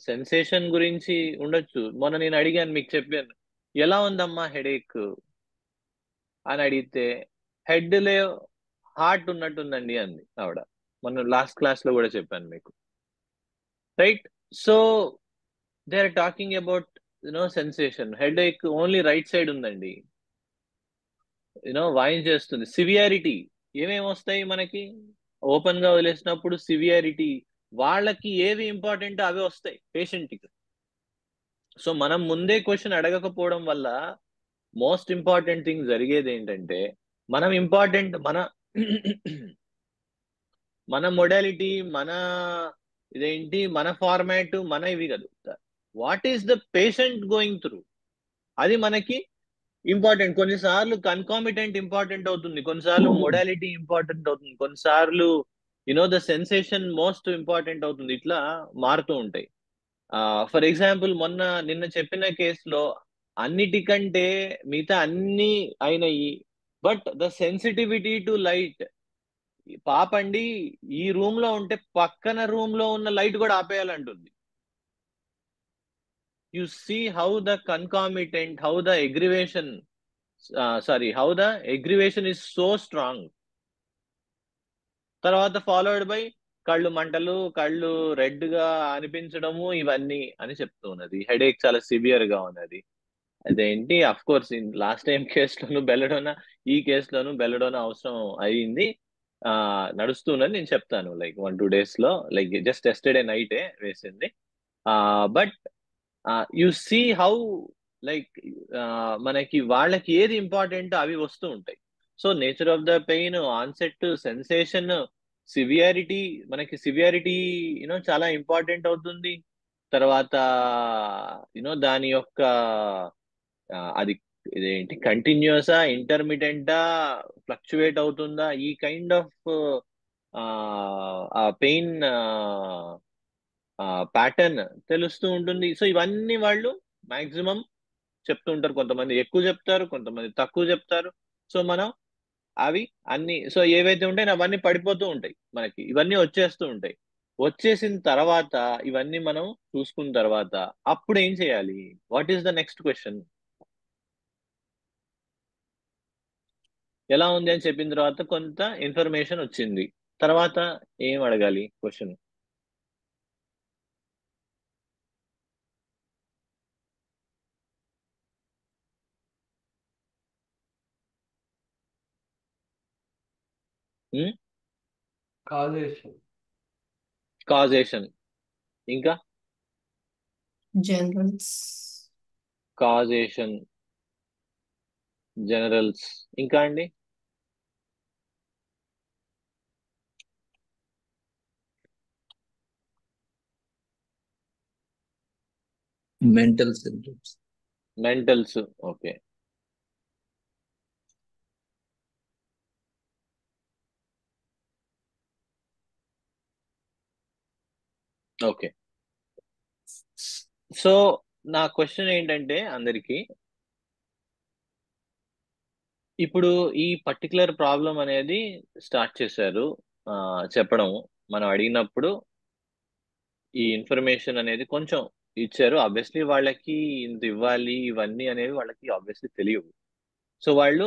సెన్సేషన్ గురించి ఉండొచ్చు. మొన్న నేను అడిగాను, మీకు చెప్పాను, ఎలా ఉందమ్మా హెడేక్ అని అడిగితే హెడ్ లే హార్ట్ ఉన్నట్టుందండి అంది ఆవిడ. మొన్న లాస్ట్ క్లాస్ లో కూడా చెప్పాను మీకు, right? So they are talking about sensation. Headache only right side ఉందండి, వాయిన్ చేస్తుంది. సివియారిటీ ఏమేమి వస్తాయి మనకి? ఓపెన్ గా వదిలేసినప్పుడు సివియారిటీ, వాళ్ళకి ఏవి ఇంపార్టెంట్ అవే వస్తాయి పేషెంట్ కి. సో మనం ముందే క్వశ్చన్ అడగకపోవడం వల్ల మోస్ట్ ఇంపార్టెంట్ థింగ్ జరిగేది ఏంటంటే, మనం ఇంపార్టెంట్ మన మొడాలిటీ, మన ఇదేంటి, మన ఫార్మాట్, మన ఇవి కదా, what is the patient going through, అది మనకి ఇంపార్టెంట్. కొన్నిసార్లు కన్కామిటెంట్ ఇంపార్టెంట్ అవుతుంది, కొన్నిసార్లు మొడాలిటీ ఇంపార్టెంట్ అవుతుంది, కొన్నిసార్లు ద సెన్సేషన్ మోస్ట్ ఇంపార్టెంట్ అవుతుంది. ఇట్లా మారుతూ ఉంటాయి. ఫర్ ఎగ్జాంపుల్ నిన్న చెప్పిన కేసులో అన్నిటికంటే మిగతా అన్ని అయినాయి, but the sensitivity to light, పాపండి ఈ రూమ్ లో ఉంటే పక్కన రూమ్ లో ఉన్న లైట్ కూడా ఆపేయాలంటుంది. You see how the concomitant, how the aggravation, how the aggravation is so strong. తర్వాత ఫాలోడ్ బై కళ్ళు మంటలు, కళ్ళు రెడ్ గా అనిపించడము, ఇవన్నీ అని చెప్తూ ఉన్నది. హెడేక్ చాలా సివియర్ గా ఉన్నది. అదేంటి, అఫ్ కోర్స్ లాస్ట్ టైం కేసులోను బెల్లడోనా, ఈ కేసులోను బెల్లడోనా అవసరం అయింది, నడుస్తున్నది. నేను చెప్తాను లైక్ 1-2 days లో, లైక్ జస్ట్ ఎస్టర్డే నైటే వేసింది. But you see how, like మనకి వాళ్ళకి ఏది ఇంపార్టెంట్ అవి వస్తూ ఉంటాయి. So nature of the pain, onset, sensation, severity, మనకి సివియారిటీ చాలా ఇంపార్టెంట్ అవుతుంది. తర్వాత దాని యొక్క అది ఇదేంటి, కంటిన్యూసా, ఇంటర్మిటెంటా, ఫ్లక్చువేట్ అవుతుందా, ఈ కైండ్ ఆఫ్ ఆ పెయిన్ ప్యాటర్న్ తెలుస్తూ ఉంటుంది. సో ఇవన్నీ వాళ్ళు మాక్సిమం చెప్తూ ఉంటారు. కొంతమంది ఎక్కువ చెప్తారు, కొంతమంది తక్కువ చెప్తారు. సో మనం అవి అన్ని, సో ఏవైతే ఉంటాయో అవన్నీ పడిపోతూ ఉంటాయి మనకి, ఇవన్నీ వచ్చేస్తూ ఉంటాయి. వచ్చేసిన తర్వాత ఇవన్నీ మనం చూసుకున్న తర్వాత అప్పుడు ఏం చేయాలి? What is the next question? ఎలా ఉంది అని చెప్పిన తర్వాత కొంత ఇన్ఫర్మేషన్ వచ్చింది, తర్వాత ఏం అడగాలి క్వశ్చన్? కాజేషన్. కాజేషన్, ఇంకా జనరల్స్. కాజేషన్, జనరల్స్, ఇంకా అండి mental symptoms. Mentals. Okay, okay. So నా క్వశ్చన్ ఏంటంటే అందరికి, ఇప్పుడు ఈ పర్టికులర్ ప్రాబ్లం అనేది స్టార్ట్ చేశారు చెప్పడం. మనం అడిగినప్పుడు ఈ ఇన్ఫర్మేషన్ అనేది కొంచెం ఇచ్చారు. ఆబ్వియస్లీ వాళ్ళకి ఇంత ఇవ్వాలి ఇవన్నీ అనేవి వాళ్ళకి ఆబ్వియస్లీ తెలియవు. సో వాళ్ళు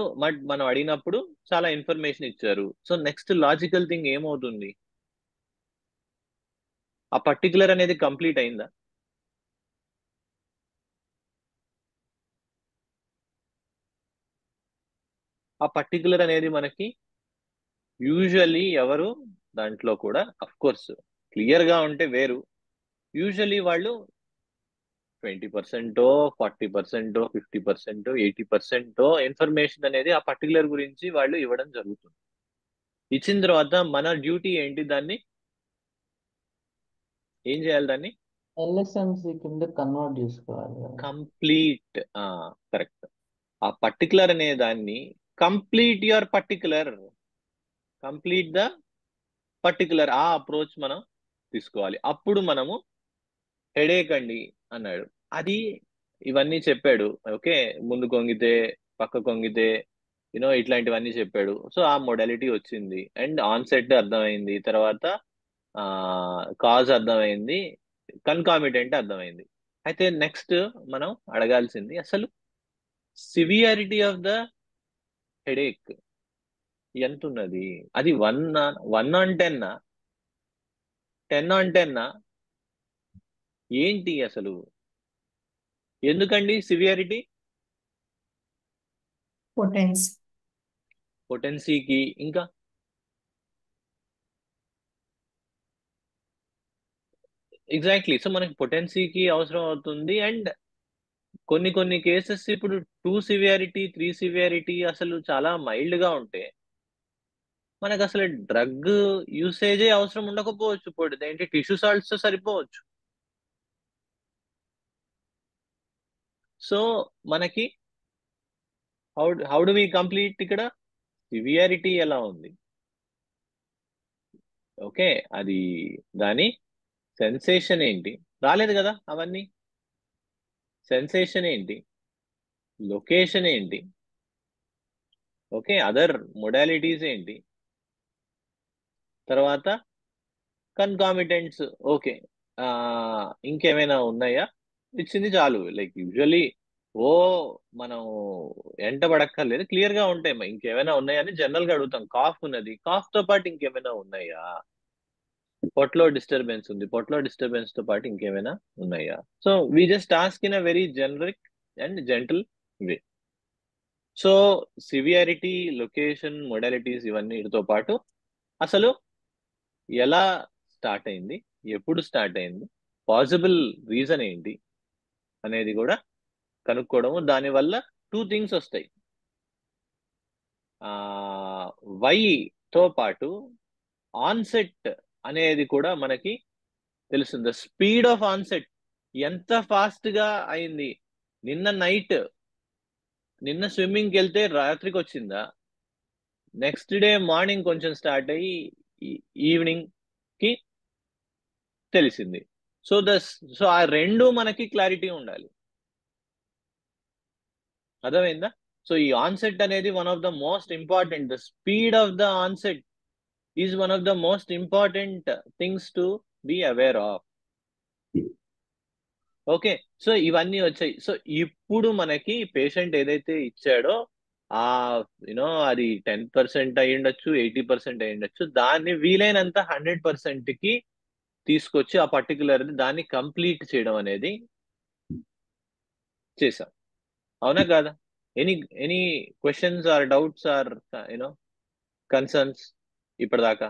మనం అడిగినప్పుడు చాలా ఇన్ఫర్మేషన్ ఇచ్చారు. సో నెక్స్ట్ లాజికల్ థింగ్ ఏమవుతుంది? ఆ పర్టికులర్ అనేది కంప్లీట్ అయిందా? ఆ పర్టికులర్ అనేది మనకి యూజువల్లీ ఎవరు దాంట్లో కూడా అఫ్ కోర్స్ క్లియర్ గా ఉంటే వేరు. యూజువల్లీ వాళ్ళు 20%, 40%, 50%, 80% ఇన్ఫర్మేషన్ అనేది ఆ పర్టికులర్ గురించి వాళ్ళు ఇవ్వడం జరుగుతుంది. ఇచ్చిన తర్వాత మన డ్యూటీ ఏంటి? దాన్ని ఏం చేయాలి? దాన్ని LSMC కింద కన్వర్ట్ చేసుకోవాలి కదా. కంప్లీట్. కరెక్ట్. ఆ పర్టికులర్ అనే దాన్ని complete your particular, complete the particular, ఆ అప్రోచ్ మనం తీసుకోవాలి. అప్పుడు మనము హెడేక్ అండి అన్నాడు, అది ఇవన్నీ చెప్పాడు. ఓకే, ముందు కొంగితే పక్క కొంగితే ఇట్లాంటివన్నీ చెప్పాడు. సో ఆ మోడాలిటీ వచ్చింది అండ్ ఆన్సెట్ అర్థమైంది, తర్వాత కాజ్ అర్థమైంది, కన్కామిటెంట్ అర్థమైంది. అయితే నెక్స్ట్ మనం అడగాల్సింది అసలు సివియారిటీ ఆఫ్ ద హెడేక్ ఎంత ఉన్నది? అది 1 on 10, 10 on 10, ఏంటి అసలు? ఎందుకండి సివియారిటీ? పొటెన్స్. పొటెన్సీకి, ఇంకా ఎగ్జాక్ట్లీ. సో మనకి పొటెన్సీకి అవసరం అవుతుంది. అండ్ కొన్ని కేసెస్ ఇప్పుడు 2 సివియారిటీ 3 సివియారిటీ అసలు చాలా మైల్డ్ గా ఉంటే మనకు అసలు డ్రగ్ యూసేజే అవసరం ఉండకపోవచ్చు. ఇప్పుడు ఏంటి టిష్యూ సాల్ట్స్ తో సరిపోవచ్చు. సో మనకి హౌ డు వి కంప్లీట్ ఇక్కడ సివియారిటీ ఎలా ఉంది? ఓకే, అది దాని సెన్సేషన్ ఏంటి? రాలేదు కదా అవన్నీ. సెన్సేషన్ ఏంటి, లొకేషన్ ఏంటి, ఓకే, అదర్ మొడాలిటీస్ ఏంటి, తర్వాత కన్కామిటెంట్స్. ఓకే, ఇంకేమైనా ఉన్నాయా? ఇచ్చింది చాలు. లైక్ యూజువల్లీ ఓ మనం ఎంట పడక్కర్లేదు, క్లియర్ గా ఉంటాయి. ఇంకేమైనా ఉన్నాయా అని జనరల్ గా అడుగుతాం. కాఫ్ ఉన్నది, కాఫ్ తో పాటు ఇంకేమైనా ఉన్నాయా? పొట్లో డిస్టర్బెన్స్ ఉంది, పొట్లో డిస్టర్బెన్స్ తో పాటు ఇంకేమైనా ఉన్నాయా? So we just ask in a very generic and gentle way. So severity, location, modalities ఇవన్నీ వీటితో పాటు అసలు ఎలా స్టార్ట్ అయింది, ఎప్పుడు స్టార్ట్ అయింది, పాసిబుల్ రీజన్ ఏంటి అనేది కూడా కనుక్కోవడము. దానివల్ల 2 థింగ్స్ వస్తాయి. వై తో పాటు ఆన్సెట్ అనేది కూడా మనకి తెలుస్తుంది. స్పీడ్ ఆఫ్ ఆన్సెట్ ఎంత ఫాస్ట్ గా అయింది. నిన్న స్విమ్మింగ్కి వెళ్తే రాత్రికి వచ్చిందా, నెక్స్ట్ డే మార్నింగ్ కొంచెం స్టార్ట్ అయ్యి ఈవినింగ్ కి తెలిసింది. సో ఆ రెండు మనకి క్లారిటీ ఉండాలి. అర్థమైందా? సో ఈ ఆన్సెట్ అనేది one of the most important. The speed of the onset is one of the most important things to be aware of. Okay, so ఇవన్నీ వచ్చాయి. సో ఇప్పుడు మనకి పేషెంట్ ఏదైతే ఇచ్చాడో ఆ అది 10% అయి ఉండొచ్చు, 80% అయి ఉండొచ్చు, దాన్ని వీలైనంత 100% కి తీసుకొచ్చి ఆ పర్టికులర్ దాన్ని కంప్లీట్ చేయడం అనేది చేసాం. అవునా కాదా? Any questions or doubts or concerns? ఇప్పటిదాకా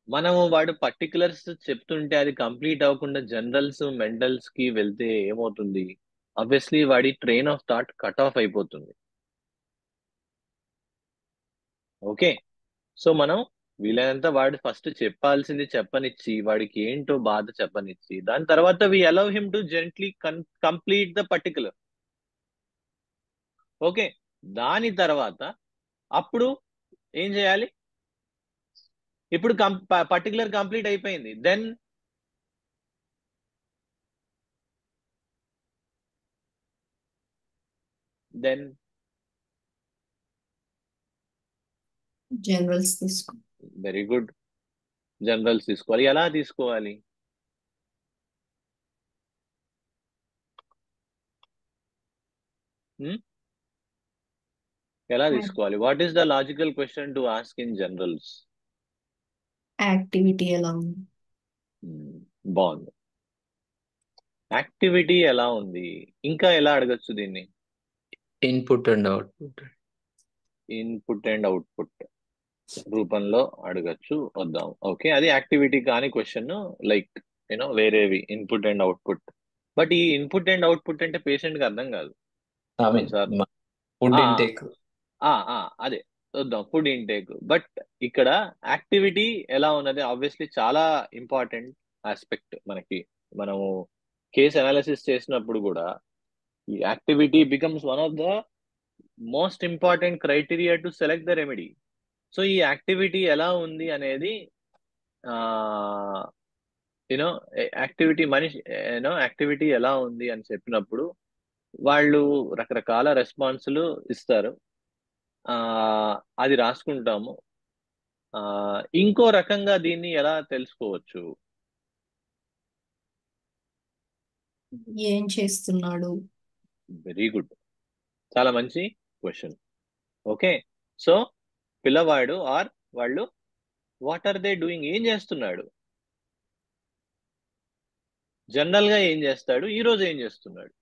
మనము వాడు పర్టికులర్స్ చెప్తుంటే అది కంప్లీట్ అవ్వకుండా జనరల్స్ మెంటల్స్ కి వెళ్తే ఏమవుతుంది? ఆబ్వియస్లీ వాడి train of thought cut off అయిపోతుంది. ఓకే, సో మనం వీలైనంత వాడు ఫస్ట్ చెప్పాల్సింది చెప్పనిచ్చి, వాడికి ఏంటో బాధ చెప్పనిచ్చి, దాని తర్వాత we allow him to gently complete the particular. Okay, దాని తర్వాత అప్పుడు ఏం చేయాలి? ఇప్పుడు పర్టికులర్ కంప్లీట్ అయిపోయింది, దెన్ జనరల్స్ తీసుకో. వెరీ గుడ్, జనరల్స్ తీసుకోవాలి. ఎలా తీసుకోవాలి? ఎలా తీసుకోవాలి? What is the logical question to ask in generals? Activity ఎలా ఉంది? బాగుంది, యాక్టివిటీ ఎలా ఉంది. ఇంకా ఎలా అడగచ్చు దీన్ని? Input and output. Input and output రూపంలో అడగచ్చు. వద్దాం. ఓకే, అది యాక్టివిటీ కాని క్వశ్చన్, లైక్ వేరేవి ఇన్పుట్ అండ్ అవుట్పుట్. బట్ ఈ ఇన్పుట్ అండ్ అవుట్పుట్ అంటే పేషెంట్ కి అర్థం కాదు I mean sir. Food intake. అదే చూద్దాం, ఫుడ్ ఇంటేక్. బట్ ఇక్కడ యాక్టివిటీ ఎలా ఉన్నది ఆబ్వియస్లీ చాలా ఇంపార్టెంట్ ఆస్పెక్ట్ మనకి. మనము కేస్ అనాలిసిస్ చేసినప్పుడు కూడా ఈ activity becomes one of the most important criteria to select the remedy. So ఈ యాక్టివిటీ ఎలా ఉంది అనేది యూనో యాక్టివిటీ మనిషి యాక్టివిటీ ఎలా ఉంది అని చెప్పినప్పుడు వాళ్ళు రకరకాల రెస్పాన్సులు ఇస్తారు. అది రాసుకుంటాము. ఇంకో రకంగా దీన్ని ఎలా తెలుసుకోవచ్చు? ఏం చేస్తున్నాడు? వెరీ గుడ్, చాలా మంచి క్వశ్చన్. ఓకే, సో పిల్లవాడు ఆర్ వాళ్ళు వాట్ ఆర్ దే డూయింగ్, ఏం చేస్తున్నాడు, జనరల్ గా ఏం చేస్తాడు, ఈ రోజు ఏం చేస్తున్నాడు.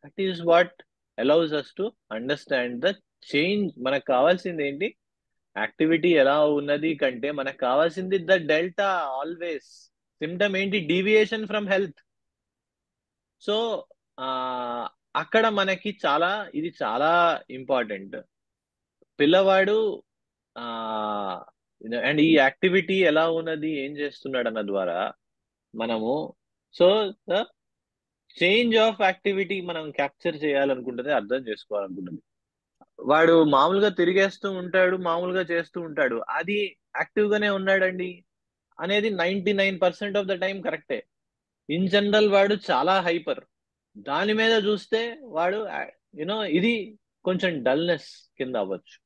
That is what allows us to understand the change. మనకు కావాల్సింది ఏంటి? యాక్టివిటీ ఎలా ఉన్నది కంటే మనకు కావాల్సింది ద డెల్టా. ఆల్వేస్ సిమ్టమ్ ఏంటి? Deviation from health. సో అక్కడ మనకి ఇది చాలా ఇంపార్టెంట్. పిల్లవాడు అండ్ ఈ యాక్టివిటీ ఎలా ఉన్నది, ఏం చేస్తున్నాడు అన్న ద్వారా మనము so the change of activity మనం క్యాప్చర్ చేయాలనుకుంటుంది, అర్థం చేసుకోవాలనుకుంటుంది. వాడు మామూలుగా తిరిగేస్తూ ఉంటాడు, మామూలుగా చేస్తూ ఉంటాడు, అది యాక్టివ్ గానే ఉన్నాడండి అనేది 99% ఆఫ్ ద టైం కరెక్టే. ఇన్ జనరల్ వాడు చాలా హైపర్, దాని మీద చూస్తే వాడు ఇది కొంచెం డల్నెస్ కింద అవ్వచ్చు.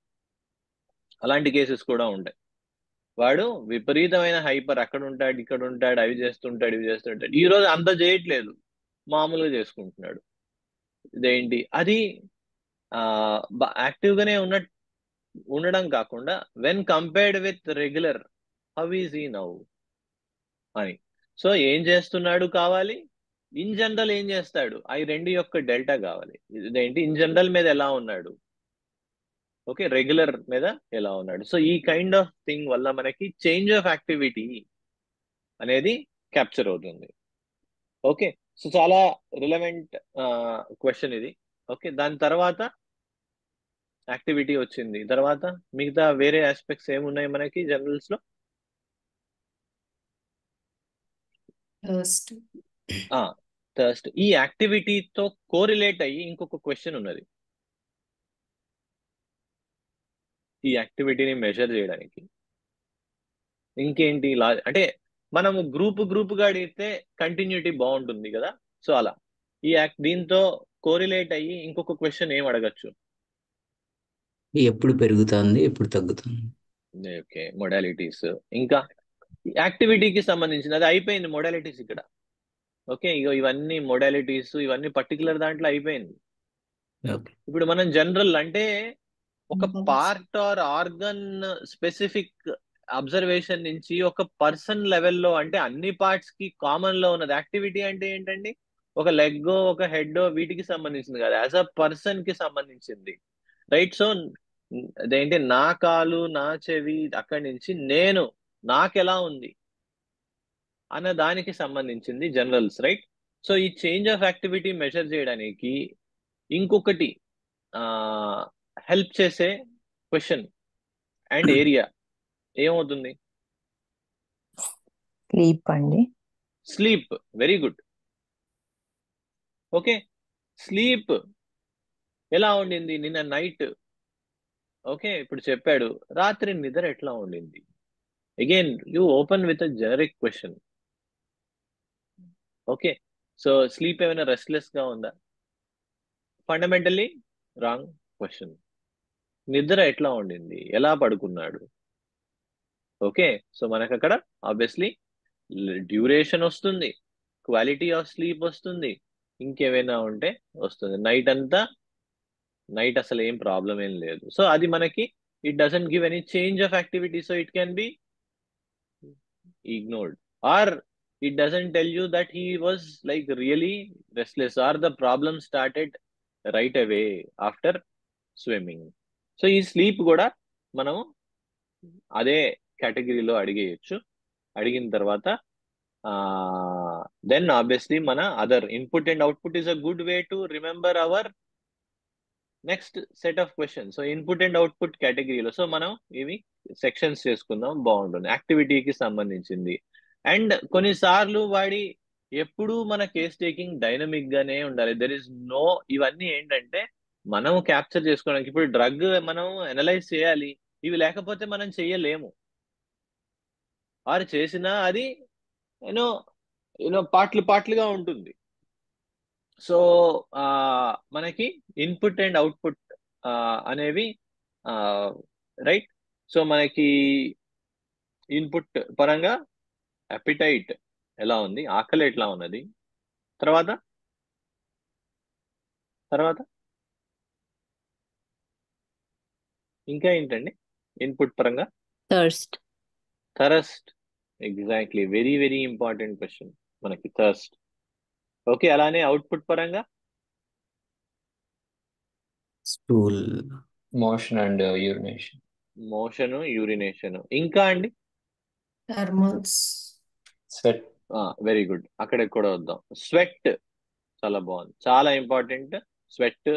అలాంటి కేసెస్ కూడా ఉంటాయి. వాడు విపరీతమైన హైపర్, అక్కడ ఉంటాడు, ఇక్కడ ఉంటాడు, అవి చేస్తుంటాడు, ఇవి చేస్తుంటాడు. ఈ రోజు అంత చేయట్లేదు, మామూలుగా చేసుకుంటున్నాడు. ఇదేంటి? అది యాక్టివ్ గానే ఉండడం కాకుండా when compared with regular, how is ఈ నౌ అని. సో ఏం చేస్తున్నాడు కావాలి, ఇన్ జనరల్ ఏం చేస్తాడు, అవి రెండు యొక్క డెల్టా కావాలి. ఇదేంటి? ఇన్ జనరల్ మీద ఎలా ఉన్నాడు, ఓకే, రెగ్యులర్ మీద ఎలా ఉన్నాడు. సో ఈ కైండ్ ఆఫ్ థింగ్ వల్ల మనకి చేంజ్ ఆఫ్ యాక్టివిటీ అనేది క్యాప్చర్ అవుతుంది. ఓకే, సో చాలా రిలవెంట్ క్వశ్చన్ ఇది. ఓకే, దాని తర్వాత యాక్టివిటీ వచ్చింది, తర్వాత మిగతా వేరే ఆస్పెక్ట్స్ ఏమున్నాయి మనకి జనరల్స్ లో? థర్స్ట్. ఈ యాక్టివిటీతో కోరిలేట్ అయ్యి ఇంకొక క్వశ్చన్ ఉన్నది. ఈ యాక్టివిటీని మెజర్ చేయడానికి ఇంకేంటి అంటే మనము గ్రూప్ గా అడిగితే కంటిన్యూటీ బాగుంటుంది కదా. సో అలా దీంతో కోరిలేట్ అయ్యి ఇంకొక క్వశ్చన్ ఏం అడగచ్చు? ఎప్పుడు పెరుగుతుంది, ఎప్పుడు తగ్గుతుంది. Okay, modalities. ఇంకా యాక్టివిటీకి సంబంధించింది అది అయిపోయింది, మొడాలిటీస్ ఇక్కడ. ఓకే, ఇవన్నీ మొడాలిటీస్, ఇవన్నీ పర్టికులర్ దాంట్లో అయిపోయింది. ఇప్పుడు మనం జనరల్ అంటే ఒక part or organ specific observation నుంచి ఒక పర్సన్ లెవెల్లో, అంటే అన్ని పార్ట్స్ కి కామన్ లో ఉన్నది. యాక్టివిటీ అంటే ఏంటండి? ఒక లెగ్, ఒక హెడ్, వీటికి సంబంధించింది కాదు, యాజ్ అ పర్సన్ కి సంబంధించింది. రైట్. సో అదేంటి, నా కాలు నా చెవి అక్కడి నుంచి నేను నాకెలా ఉంది అన్న దానికి సంబంధించింది జనరల్స్, రైట్. సో ఈ చేంజ్ ఆఫ్ యాక్టివిటీ మెజర్ చేయడానికి ఇంకొకటి హెల్ప్ చేసే క్వశ్చన్ అండ్ ఏరియా ఏమవుతుంది? స్లీప్ అండి. Sleep. Very good. Okay, sleep ఎలా ఉండింది నిన్న నైట్? ఓకే, ఇప్పుడు చెప్పాడు. రాత్రి నిద్ర ఎట్లా ఉండింది? Again you open with a generic question. Okay, so sleep ఏమైనా రెస్ట్లెస్ గా ఉందా? Fundamentally wrong question. నిద్ర ఎట్లా ఉండింది, ఎలా పడుకున్నాడు? ఓకే, సో మనకు అక్కడ ఆబ్వియస్లీ డ్యూరేషన్ వస్తుంది, క్వాలిటీ ఆఫ్ స్లీప్ వస్తుంది, ఇంకేమైనా ఉంటే వస్తుంది. నైట్ అసలు ఏం ప్రాబ్లం ఏం లేదు. సో అది మనకి it doesn't give any change of activity, so it can be ignored, or it doesn't tell you that he was like really restless, or the problem started right away after swimming. So ఈ sleep కూడా మనం అదే కేటగిరీలో అడిగేయచ్చు. అడిగిన తర్వాత then obviously మన other input and output is a good way to remember our next set of question. So input and output కేటగిరీలో so మనం ఇవి సెక్షన్స్ చేసుకుందాం, బాగుంటుంది. యాక్టివిటీకి సంబంధించింది. అండ్ కొన్నిసార్లు వాడి ఎప్పుడు మన కేస్ టేకింగ్ డైనమిక్ గానే ఉండాలి. దెర్ ఇస్ నో, ఇవన్నీ ఏంటంటే మనం క్యాప్చర్ చేసుకోవడానికి. ఇప్పుడు డ్రగ్ మనం అనలైజ్ చేయాలి, ఇవి లేకపోతే మనం చెయ్యలేము. వారు చేసినా అది యూనో పార్ట్లుగా ఉంటుంది. సో మనకి ఇన్పుట్ అండ్ అవుట్పుట్ అనేవి రైట్. సో మనకి ఇన్పుట్ పరంగా అపిటైట్ ఎలా ఉంది, ఆకలి ఎట్లా ఉన్నది, తర్వాత ఇంకా ఏంటండి ఇన్పుట్ పరంగా? Thirst. Exactly, very very important question మనకి థర్స్ట్. ఓకే, అలానే అవుట్పుట్ పరంగా stool, motion and urination. Motion, urination. ఇంకా అండి థర్మల్స్. స్వెట్. వెరీ గుడ్, అక్కడికి కూడా వద్దాం. స్వెట్ చాలా బాగుంది, చాలా ఇంపార్టెంట్. స్వెట్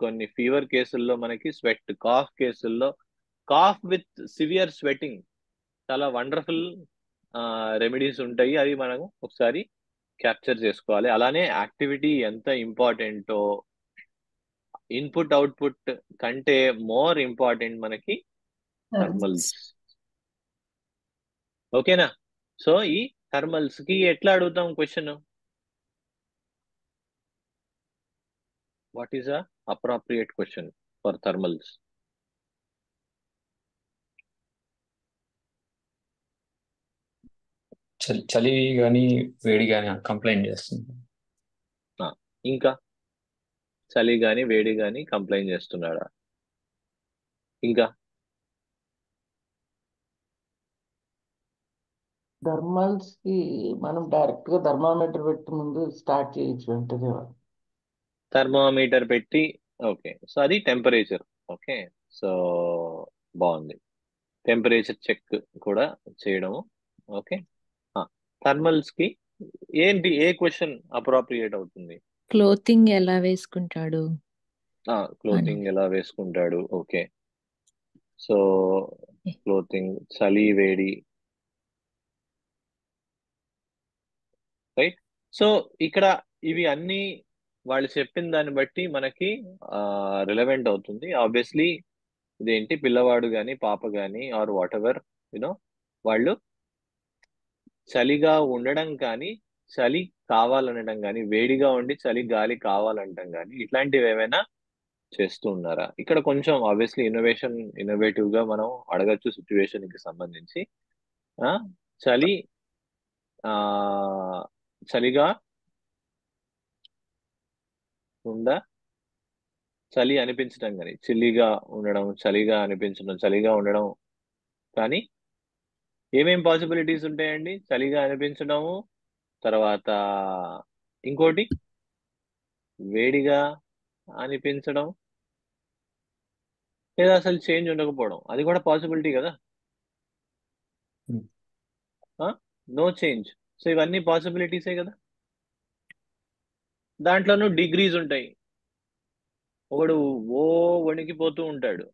కొన్ని ఫీవర్ కేసుల్లో మనకి స్వెట్, కాఫ్ కేసుల్లో కాఫ్ విత్ సివియర్ స్వెటింగ్ చాలా వండర్ఫుల్ రెమెడీస్ ఉంటాయి. అవి మనం ఒకసారి క్యాప్చర్ చేసుకోవాలి. అలానే యాక్టివిటీ ఎంత ఇంపార్టెంటో ఇన్పుట్ అవుట్పుట్ కంటే మోర్ ఇంపార్టెంట్ మనకి థర్మల్స్. ఓకేనా? సో ఈ థర్మల్స్ కి ఎట్లా అడుగుతాం question? What is a appropriate question for thermals? చలి కానీ వేడి కానీ కంప్లైంట్ చేస్తుంది. ఇంకా చలి గాని వేడి గాని కంప్లైంట్ చేస్తున్నాడా? ఇంకా థర్మల్స్ కి మనం డైరెక్ట్ గా థర్మామీటర్ పెట్టి ముందు స్టార్ట్ చేయొచ్చు వెంటనే. థర్మామీటర్ పెట్టి, ఓకే, సో అది టెంపరేచర్. ఓకే, సో బాగుంది, టెంపరేచర్ చెక్ కూడా చేయడము. ఓకే, థర్మల్స్ కి ఏంటి, ఏ క్వశ్చన్ అప్రోప్రియేట్ అవుతుంది? క్లోతింగ్ ఎలా వేసుకుంటాడు అని. క్లోతింగ్ ఎలా వేసుకుంటాడు. ఓకే, సో క్లోతింగ్, చలి వేడి, రైట్. సో ఇక్కడ ఇవి అన్ని వాళ్ళు చెప్పిన దాన్ని బట్టి మనకి రిలవెంట్ అవుతుంది. ఆబ్వియస్లీ ఇదేంటి, పిల్లవాడు కానీ పాప కానీ ఆర్ వాట్ ఎవర్ వాళ్ళు చలిగా ఉండడం కానీ, చలి కావాలనడం కానీ, వేడిగా ఉండి చలి గాలి కావాలంటాం కానీ, ఇట్లాంటివి ఏమైనా చేస్తూ ఉన్నారా? ఇక్కడ కొంచెం ఆబ్వియస్లీ ఇన్నోవేటివ్ గా మనం అడగచ్చు సిచ్యువేషన్ కి సంబంధించి. చలి చలిగా ఉందా, చలి అనిపించడం కానీ, చిల్లిగా ఉండడం, చలిగా అనిపించడం, చలిగా ఉండడం కానీ ఏమేం పాసిబిలిటీస్ ఉంటాయండి? చలిగా అనిపించడము, తర్వాత ఇంకోటి వేడిగా అనిపించడం, లేదా అసలు చేంజ్ ఉండకపోవడం, అది కూడా పాసిబిలిటీ కదా. No change. సో ఇవన్నీ పాసిబిలిటీసే కదా. దాంట్లోనూ డిగ్రీస్ ఉంటాయి. ఒకడు ఓ వణికిపోతూ ఉంటాడు,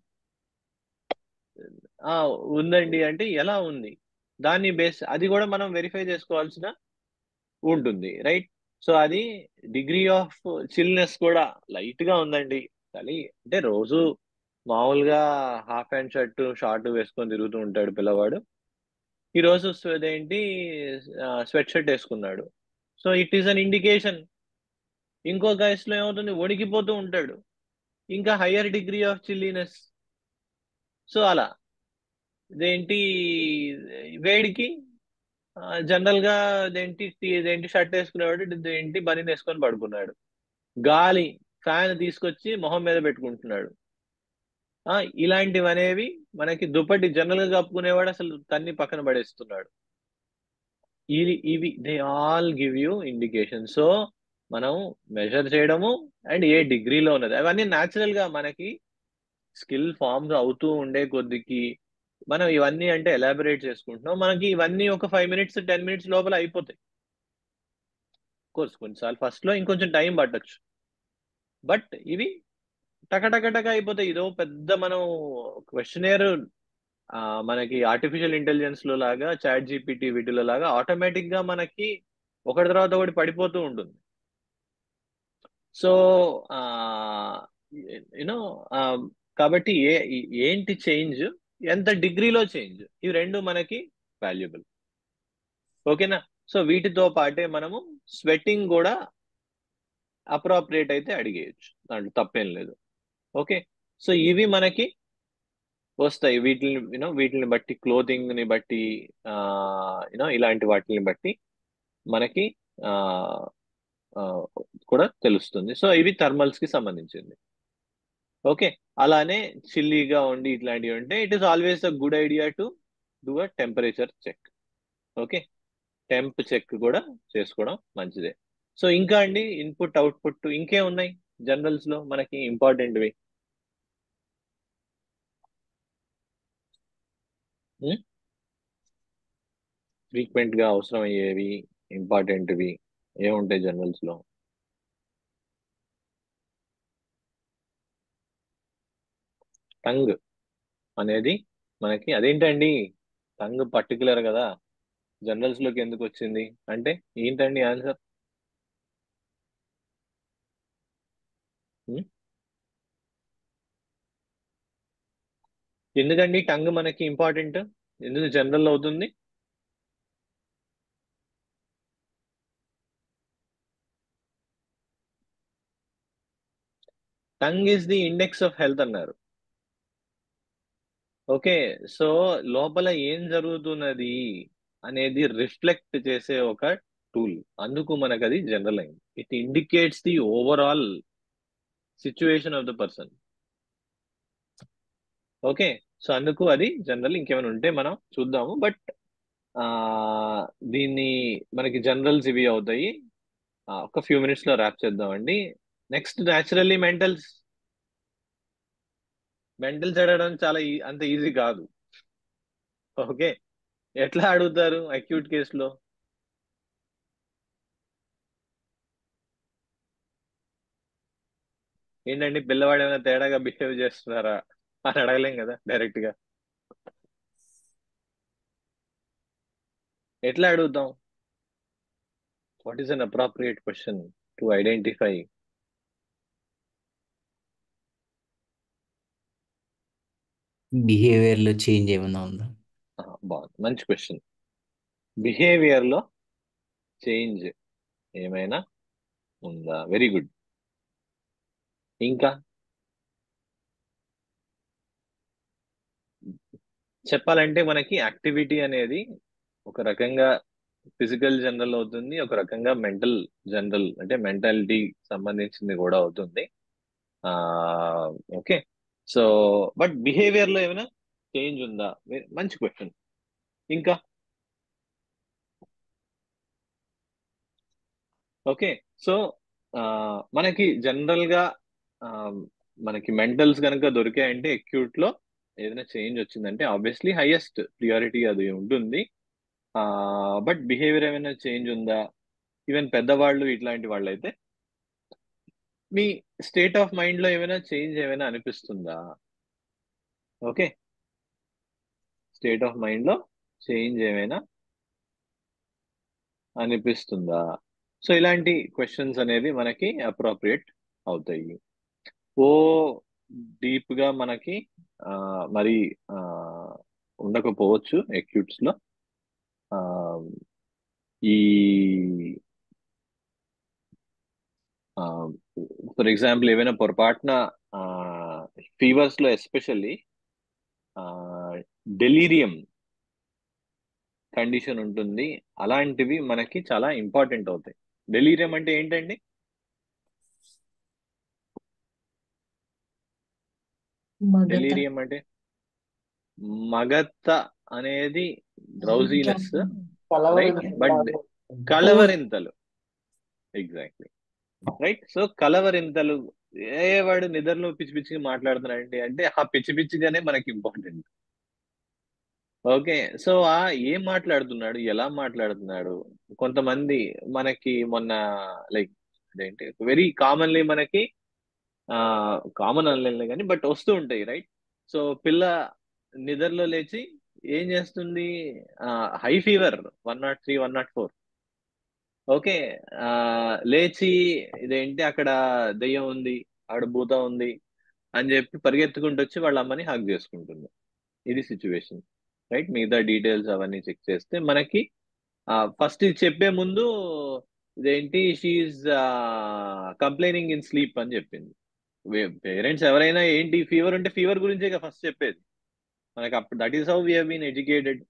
ఆ ఉందండి అంటే ఎలా ఉంది, దాన్ని బేస్ అది కూడా మనం వెరిఫై చేసుకోవాల్సిన ఉంటుంది, రైట్. సో అది డిగ్రీ ఆఫ్ చిల్నెస్ కూడా లైట్ గా ఉందండి, చలి అంటే రోజు మామూలుగా హాఫ్ హ్యాండ్ షర్ట్ షార్ట్ వేసుకొని తిరుగుతూ ఉంటాడు పిల్లవాడు, ఈ రోజు అదేంటి స్వెట్ షర్ట్ వేసుకున్నాడు, so it is an indication. ఇంకో గైస్ లో ఏమవుతుంది, వణికిపోతూ ఉంటాడు, ఇంకా హయ్యర్ డిగ్రీ ఆఫ్ చిల్లీనెస్. సో అలా ఇదేంటి వేడికి జనరల్ గా ఇదేంటి షర్ట్ వేసుకునేవాడు, ఇదేంటి బనీన్ వేసుకొని పడుకున్నాడు, గాలి ఫ్యాన్ తీసుకొచ్చి మొహం మీద పెట్టుకుంటున్నాడు. ఇలాంటివి అనేవి మనకి దుప్పటి జనరల్ గా కప్పుకునేవాడు అసలు తన్ని పక్కన పడేస్తున్నాడు. ఇవి they all give you indication. So మనం మెజర్ చేయడము అండ్ ఏ డిగ్రీలో ఉన్నది అవన్నీ న్యాచురల్ గా మనకి స్కిల్ ఫార్మ్స్ అవుతూ ఉండే కొద్దికి మనం ఇవన్నీ అంటే ఎలాబరేట్ చేసుకుంటున్నాం, మనకి ఇవన్నీ ఒక 5 minutes 10 minutes లోపల అయిపోతాయి. కోర్స్ కొన్నిసార్లు ఫస్ట్ లో ఇంకొంచెం టైం పట్టొచ్చు, బట్ ఇవి టక అయిపోతాయి. ఇదో పెద్ద మనం క్వశ్చనేర్ మనకి ఆర్టిఫిషియల్ ఇంటెలిజెన్స్ లో లాగా చాట్ జీపీటీ వీటిలో లాగా ఆటోమేటిక్ గా మనకి ఒకటి తర్వాత ఒకటి పడిపోతూ ఉంటుంది. సో యూనో కాబట్టి ఏంటి చేంజ్, ఎంత డిగ్రీలో చేంజ్, ఇవి రెండు మనకి వాల్యుబుల్. ఓకేనా. సో వీటితో పాటే మనము స్వెట్టింగ్ కూడా అప్రోప్రియేట్ అయితే అడిగేయచ్చు, దాంట్లో తప్పేం లేదు. ఓకే. సో ఇవి మనకి వస్తాయి, వీటిని బట్టి క్లోతింగ్ ని బట్టి ఇలాంటి వాటిని బట్టి మనకి ఆ ఆ, కూడా తెలుస్తుంది. సో ఇవి థర్మల్స్ కి సంబంధించింది. ఓకే. అలానే చిల్లీగా ఉండి ఇట్లాంటివి ఉంటే it is always a good idea to do a temperature check. Okay. Temp check కూడా చేసుకోవడం మంచిదే. సో ఇంకా అండి ఇన్పుట్ అవుట్పుట్ ఇంకే ఉన్నాయి జనరల్స్ లో మనకి ఇంపార్టెంట్వి. ఫ్రీక్వెంట్ గా అవసరం అయ్యేవి ఇంపార్టెంట్వి ఏముంటాయి జనరల్స్ లో? టంగ్ అనేది మనకి అదేంటండి, టంగ్ పర్టికులర్ కదా జనరల్స్ లోకి ఎందుకు వచ్చింది అంటే ఏంటండి ఆన్సర్? ఎందుకండి టంగ్ మనకి ఇంపార్టెంట్, ఎందుకు జనరల్ అవుతుంది? Tongue is the index of health అన్నారు. ఓకే. సో లోపల ఏం జరుగుతున్నది అనేది రిఫ్లెక్ట్ చేసే ఒక టూల్, అందుకు మనకు అది జనరల్ అయింది. It indicates the overall situation of the person. Okay. So అందుకు అది జనరల్. ఇంకేమైనా ఉంటే మనం చూద్దాము, బట్ ఆ దీన్ని మనకి జనరల్స్ ఇవి అవుతాయి. ఒక ఫ్యూ మినిట్స్ లో ర్యాప్ చేద్దామండి. Next naturally mentals. మెంటల్స్ అడగడం చాలా అంత ఈజీ కాదు. ఓకే. ఎట్లా అడుగుతారు అక్యూట్ కేసులో? ఏంటండి పిల్లవాడు ఏమైనా తేడాగా బిహేవ్ చేస్తున్నారా అని అడగలేం కదా డైరెక్ట్ గా. ఎట్లా అడుగుతాం? What is an appropriate question to identify? Behaviour లో చేంజ్ ఏమైనా ఉందా? బాగుంది, మంచి క్వశ్చన్. బిహేవియర్ లో చేంజ్ ఏమైనా ఉందా? Very good. ఇంకా చెప్పాలంటే మనకి యాక్టివిటీ అనేది ఒక రకంగా ఫిజికల్ జనరల్ అవుతుంది, ఒక రకంగా మెంటల్ జనరల్ అంటే మెంటాలిటీ సంబంధించింది కూడా అవుతుంది. ఓకే. సో బట్ బిహేవియర్ లో ఏమైనా చేంజ్ ఉందా? మంచి క్వశ్చన్. ఇంకా ఓకే. సో మనకి జనరల్ గా మనకి మెంటల్స్ కనుక దొరికాయంటే acute లో ఏదైనా చేంజ్ వచ్చిందంటే ఆబ్వియస్లీ హైయెస్ట్ ప్రియారిటీ అది ఉంటుంది. బట్ బిహేవియర్ ఏమైనా చేంజ్ ఉందా, ఈవెన్ పెద్దవాళ్ళు ఇట్లాంటి వాళ్ళు అయితే మీ స్టేట్ ఆఫ్ మైండ్ లో ఏమైనా చేంజ్ ఏమైనా అనిపిస్తుందా? ఓకే, స్టేట్ ఆఫ్ మైండ్ లో చేంజ్ ఏమైనా అనిపిస్తుందా? సో ఇలాంటి క్వశ్చన్స్ అనేవి మనకి అప్రోప్రియేట్ అవుతాయి. ఓ డీప్ గా మనకి మరి ఉండకపోవచ్చు ఎక్యూట్స్ లో. ఆ, ఈ ఫర్ ఎగ్జాంపుల్ ఏమైనా పొరపాటున ఫీవర్స్ లో ఎస్పెషల్లీ డెలీరియం కండిషన్ ఉంటుంది. అలాంటివి మనకి చాలా ఇంపార్టెంట్ అవుతాయి. డెలీరియం అంటే ఏంటండి? మగత డెలీరియం అంటే మగత అనేది డ్రౌజీనెస్, రైట్? బట్ కలవరింతలు, ఎగ్జాక్ట్లీ రైట్. సో కలవరింతలు, వాడు నిద్రలో పిచ్చి పిచ్చిగా మాట్లాడుతున్నాడండి అంటే ఆ పిచ్చి పిచ్చిగానే మనకి ఇంపార్టెంట్. ఓకే, సో ఏం మాట్లాడుతున్నాడు, ఎలా మాట్లాడుతున్నాడు. కొంతమంది మనకి మొన్న లైక్ అదేంటి వెరీ కామన్లీ మనకి కామన్ అనలేదు కానీ బట్ వస్తూ ఉంటాయి, రైట్? సో పిల్ల నిద్రలో లేచి ఏం చేస్తుంది? High fever 103, 104. ఓకే, లేచి ఇదేంటి అక్కడ దెయ్యం ఉంది, ఆడ భూతం ఉంది అని చెప్పి పరిగెత్తుకుంటూ వచ్చి వాళ్ళ అమ్మని హగ్ చేసుకుంటుంది. ఇది సిచ్యువేషన్, రైట్? మిగతా డీటెయిల్స్ అవన్నీ చెక్ చేస్తే మనకి ఫస్ట్ ఇది చెప్పే ముందు ఇదేంటి షీఈ్ కంప్లైనింగ్ ఇన్ స్లీప్ అని చెప్పింది. పేరెంట్స్ ఎవరైనా ఏంటి ఫీవర్ ఉంటే ఫీవర్ గురించే ఫస్ట్ చెప్పేది మనకి. అప్పుడు that is how we been educated.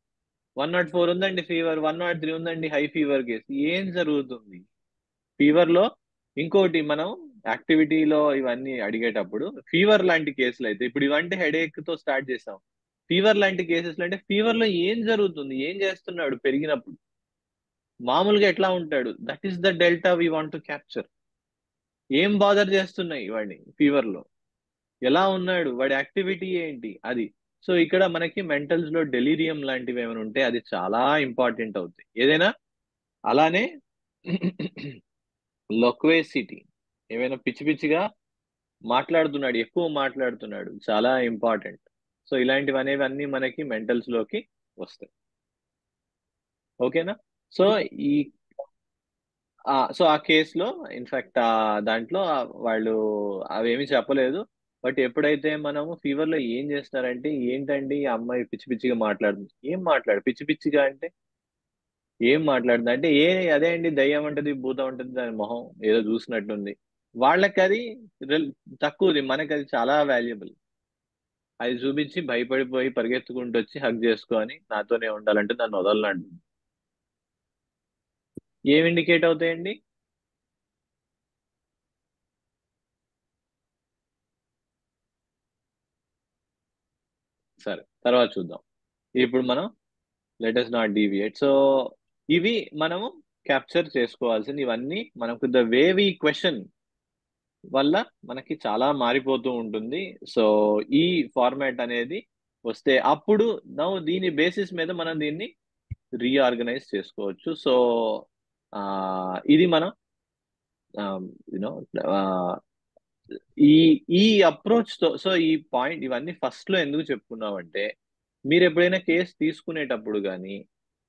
104 ఉందండి ఫీవర్, 103 ఉందండి హై ఫీవర్ కేసు. ఏం జరుగుతుంది ఫీవర్ లో? ఇంకోటి మనం యాక్టివిటీలో ఇవన్నీ అడిగేటప్పుడు ఫీవర్ లాంటి కేసులు అయితే, ఇప్పుడు ఇవంటే హెడేక్ తో స్టార్ట్ చేసాం. ఫీవర్ లాంటి కేసెస్ అంటే ఫీవర్ లో ఏం జరుగుతుంది, ఏం చేస్తున్నాడు పెరిగినప్పుడు, మామూలుగా ఎట్లా ఉంటాడు, that is the delta we want to capture. ఏం బాదర్ చేస్తున్నాయి వాడిని ఫీవర్ లో, ఎలా ఉన్నాడు, వాడి యాక్టివిటీ ఏంటి, అది. సో ఇక్కడ మనకి మెంటల్స్ లో డెలీరియం లాంటివి ఏమైనా ఉంటే అది చాలా ఇంపార్టెంట్ అవుతాయి ఏదైనా. అలానే లొక్వేసిటీ, ఏమైనా పిచ్చి పిచ్చిగా మాట్లాడుతున్నాడు, ఎక్కువ మాట్లాడుతున్నాడు, చాలా ఇంపార్టెంట్. సో ఇలాంటివి అనేవి అన్ని మనకి మెంటల్స్ లోకి వస్తాయి. ఓకేనా? సో ఈ సో ఆ కేసులో ఇన్ఫాక్ట్ దాంట్లో వాళ్ళు అవేమి చెప్పలేదు. బట్ ఎప్పుడైతే మనము ఫీవర్ లో ఏం చేస్తున్నారంటే, ఏంటండి ఈ అమ్మాయి పిచ్చి పిచ్చిగా మాట్లాడుతుంది, ఏం మాట్లాడు పిచ్చి పిచ్చిగా అంటే ఏం మాట్లాడుతుంది అంటే, అదే అండి దయ్యం ఉంటుంది, భూతం ఉంటుంది, దాని మొహం ఏదో చూసినట్టుంది. వాళ్ళకి అది తక్కువది, మనకి అది చాలా వాల్యుబుల్. అది చూపించి భయపడిపోయి పరిగెత్తుకుంటూ వచ్చి హగ్ చేసుకొని నాతోనే ఉండాలంటే నన్ను వదలనండి. ఏం ఇండికేట్ అవుతాయండి? సరే తర్వాత చూద్దాం. ఇప్పుడు మనం let us not deviate. So ఇవి మనము క్యాప్చర్ చేసుకోవాల్సింది. ఇవన్నీ మనకు ద వే వి క్వశ్చన్ వల్ల మనకి చాలా మారిపోతూ ఉంటుంది. సో ఈ ఫార్మాట్ అనేది వస్తే అప్పుడు దీని బేసిస్ మీద మనం దీన్ని రీఆర్గనైజ్ చేసుకోవచ్చు. సో ఇది మనం యూనో ఈ ఈ అప్రోచ్ తో, సో ఈ పాయింట్ ఇవన్నీ ఫస్ట్ లో ఎందుకు చెప్పుకున్నామంటే, మీరు ఎప్పుడైనా కేసు తీసుకునేటప్పుడు కానీ,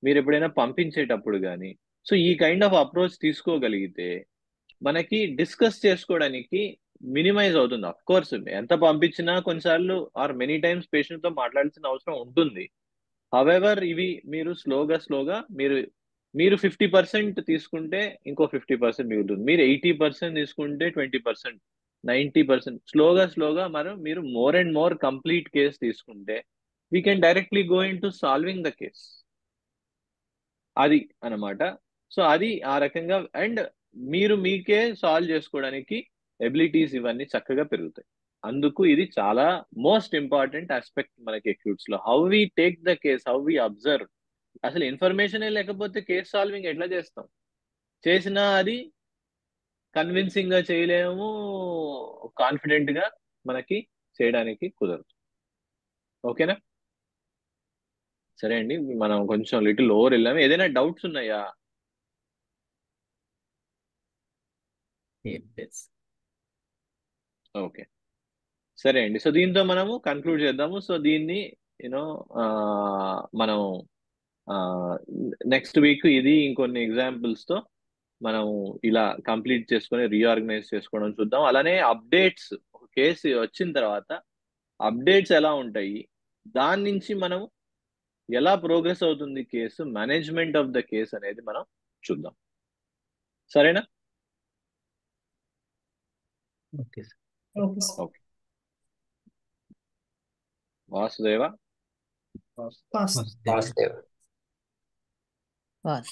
మీరు ఎప్పుడైనా పంపించేటప్పుడు కానీ, సో ఈ కైండ్ ఆఫ్ అప్రోచ్ తీసుకోగలిగితే మనకి డిస్కస్ చేసుకోవడానికి మినిమైజ్ అవుతుంది. అఫ్ కోర్స్ ఎంత పంపించినా కొన్నిసార్లు ఆర్ మెనీ టైమ్స్ పేషెంట్ తో మాట్లాడాల్సిన అవసరం ఉంటుంది. హవెవర్ ఇవి మీరు స్లోగా మీరు 50% తీసుకుంటే ఇంకో 50% మిగులుతుంది. మీరు 80% తీసుకుంటే 20%, 90%, స్లోగా మీరు more and more complete case తీసుకుంటే we can directly go in to solving the case. అది అన్నమాట. సో అది ఆ రకంగా, అండ్ మీరు మీకే సాల్వ్ చేసుకోవడానికి ఎబిలిటీస్ ఇవన్నీ చక్కగా పెరుగుతాయి. అందుకు ఇది చాలా మోస్ట్ ఇంపార్టెంట్ ఆస్పెక్ట్ మనకి ఎక్యూట్స్ లో. How we take the case, how we observe. అసలు ఇన్ఫర్మేషనే లేకపోతే కేస్ సాల్వింగ్ ఎట్లా చేస్తాం? చేసినా అది కన్విన్సింగ్ గా చేయలేము, కాన్ఫిడెంట్ గా మనకి చేయడానికి కుదరదు. ఓకేనా? సరే అండి, మనం కొంచెం లిటిల్ ఓవర్ వెళ్ళాము. ఏదైనా డౌట్స్ ఉన్నాయా? ఓకే, సరే అండి. సో దీంతో మనము కన్క్లూడ్ చేద్దాము. సో దీన్ని యూనో మనం నెక్స్ట్ వీక్ ఇది ఇంకొన్ని ఎగ్జాంపుల్స్ తో మనం ఇలా కంప్లీట్ చేసుకొని రీఆర్గనైజ్ చేసుకోవడం చూద్దాం. అలానే అప్డేట్స్, ఒక కేసు వచ్చిన తర్వాత అప్డేట్స్ ఎలా ఉంటాయి, దాని నుంచి మనం ఎలా ప్రోగ్రెస్ అవుతుంది case, management of the case అనేది మనం చూద్దాం. సరేనా? Okay sir. Okay sir. Okay. Vasudeva. Pass. Vasudev. Was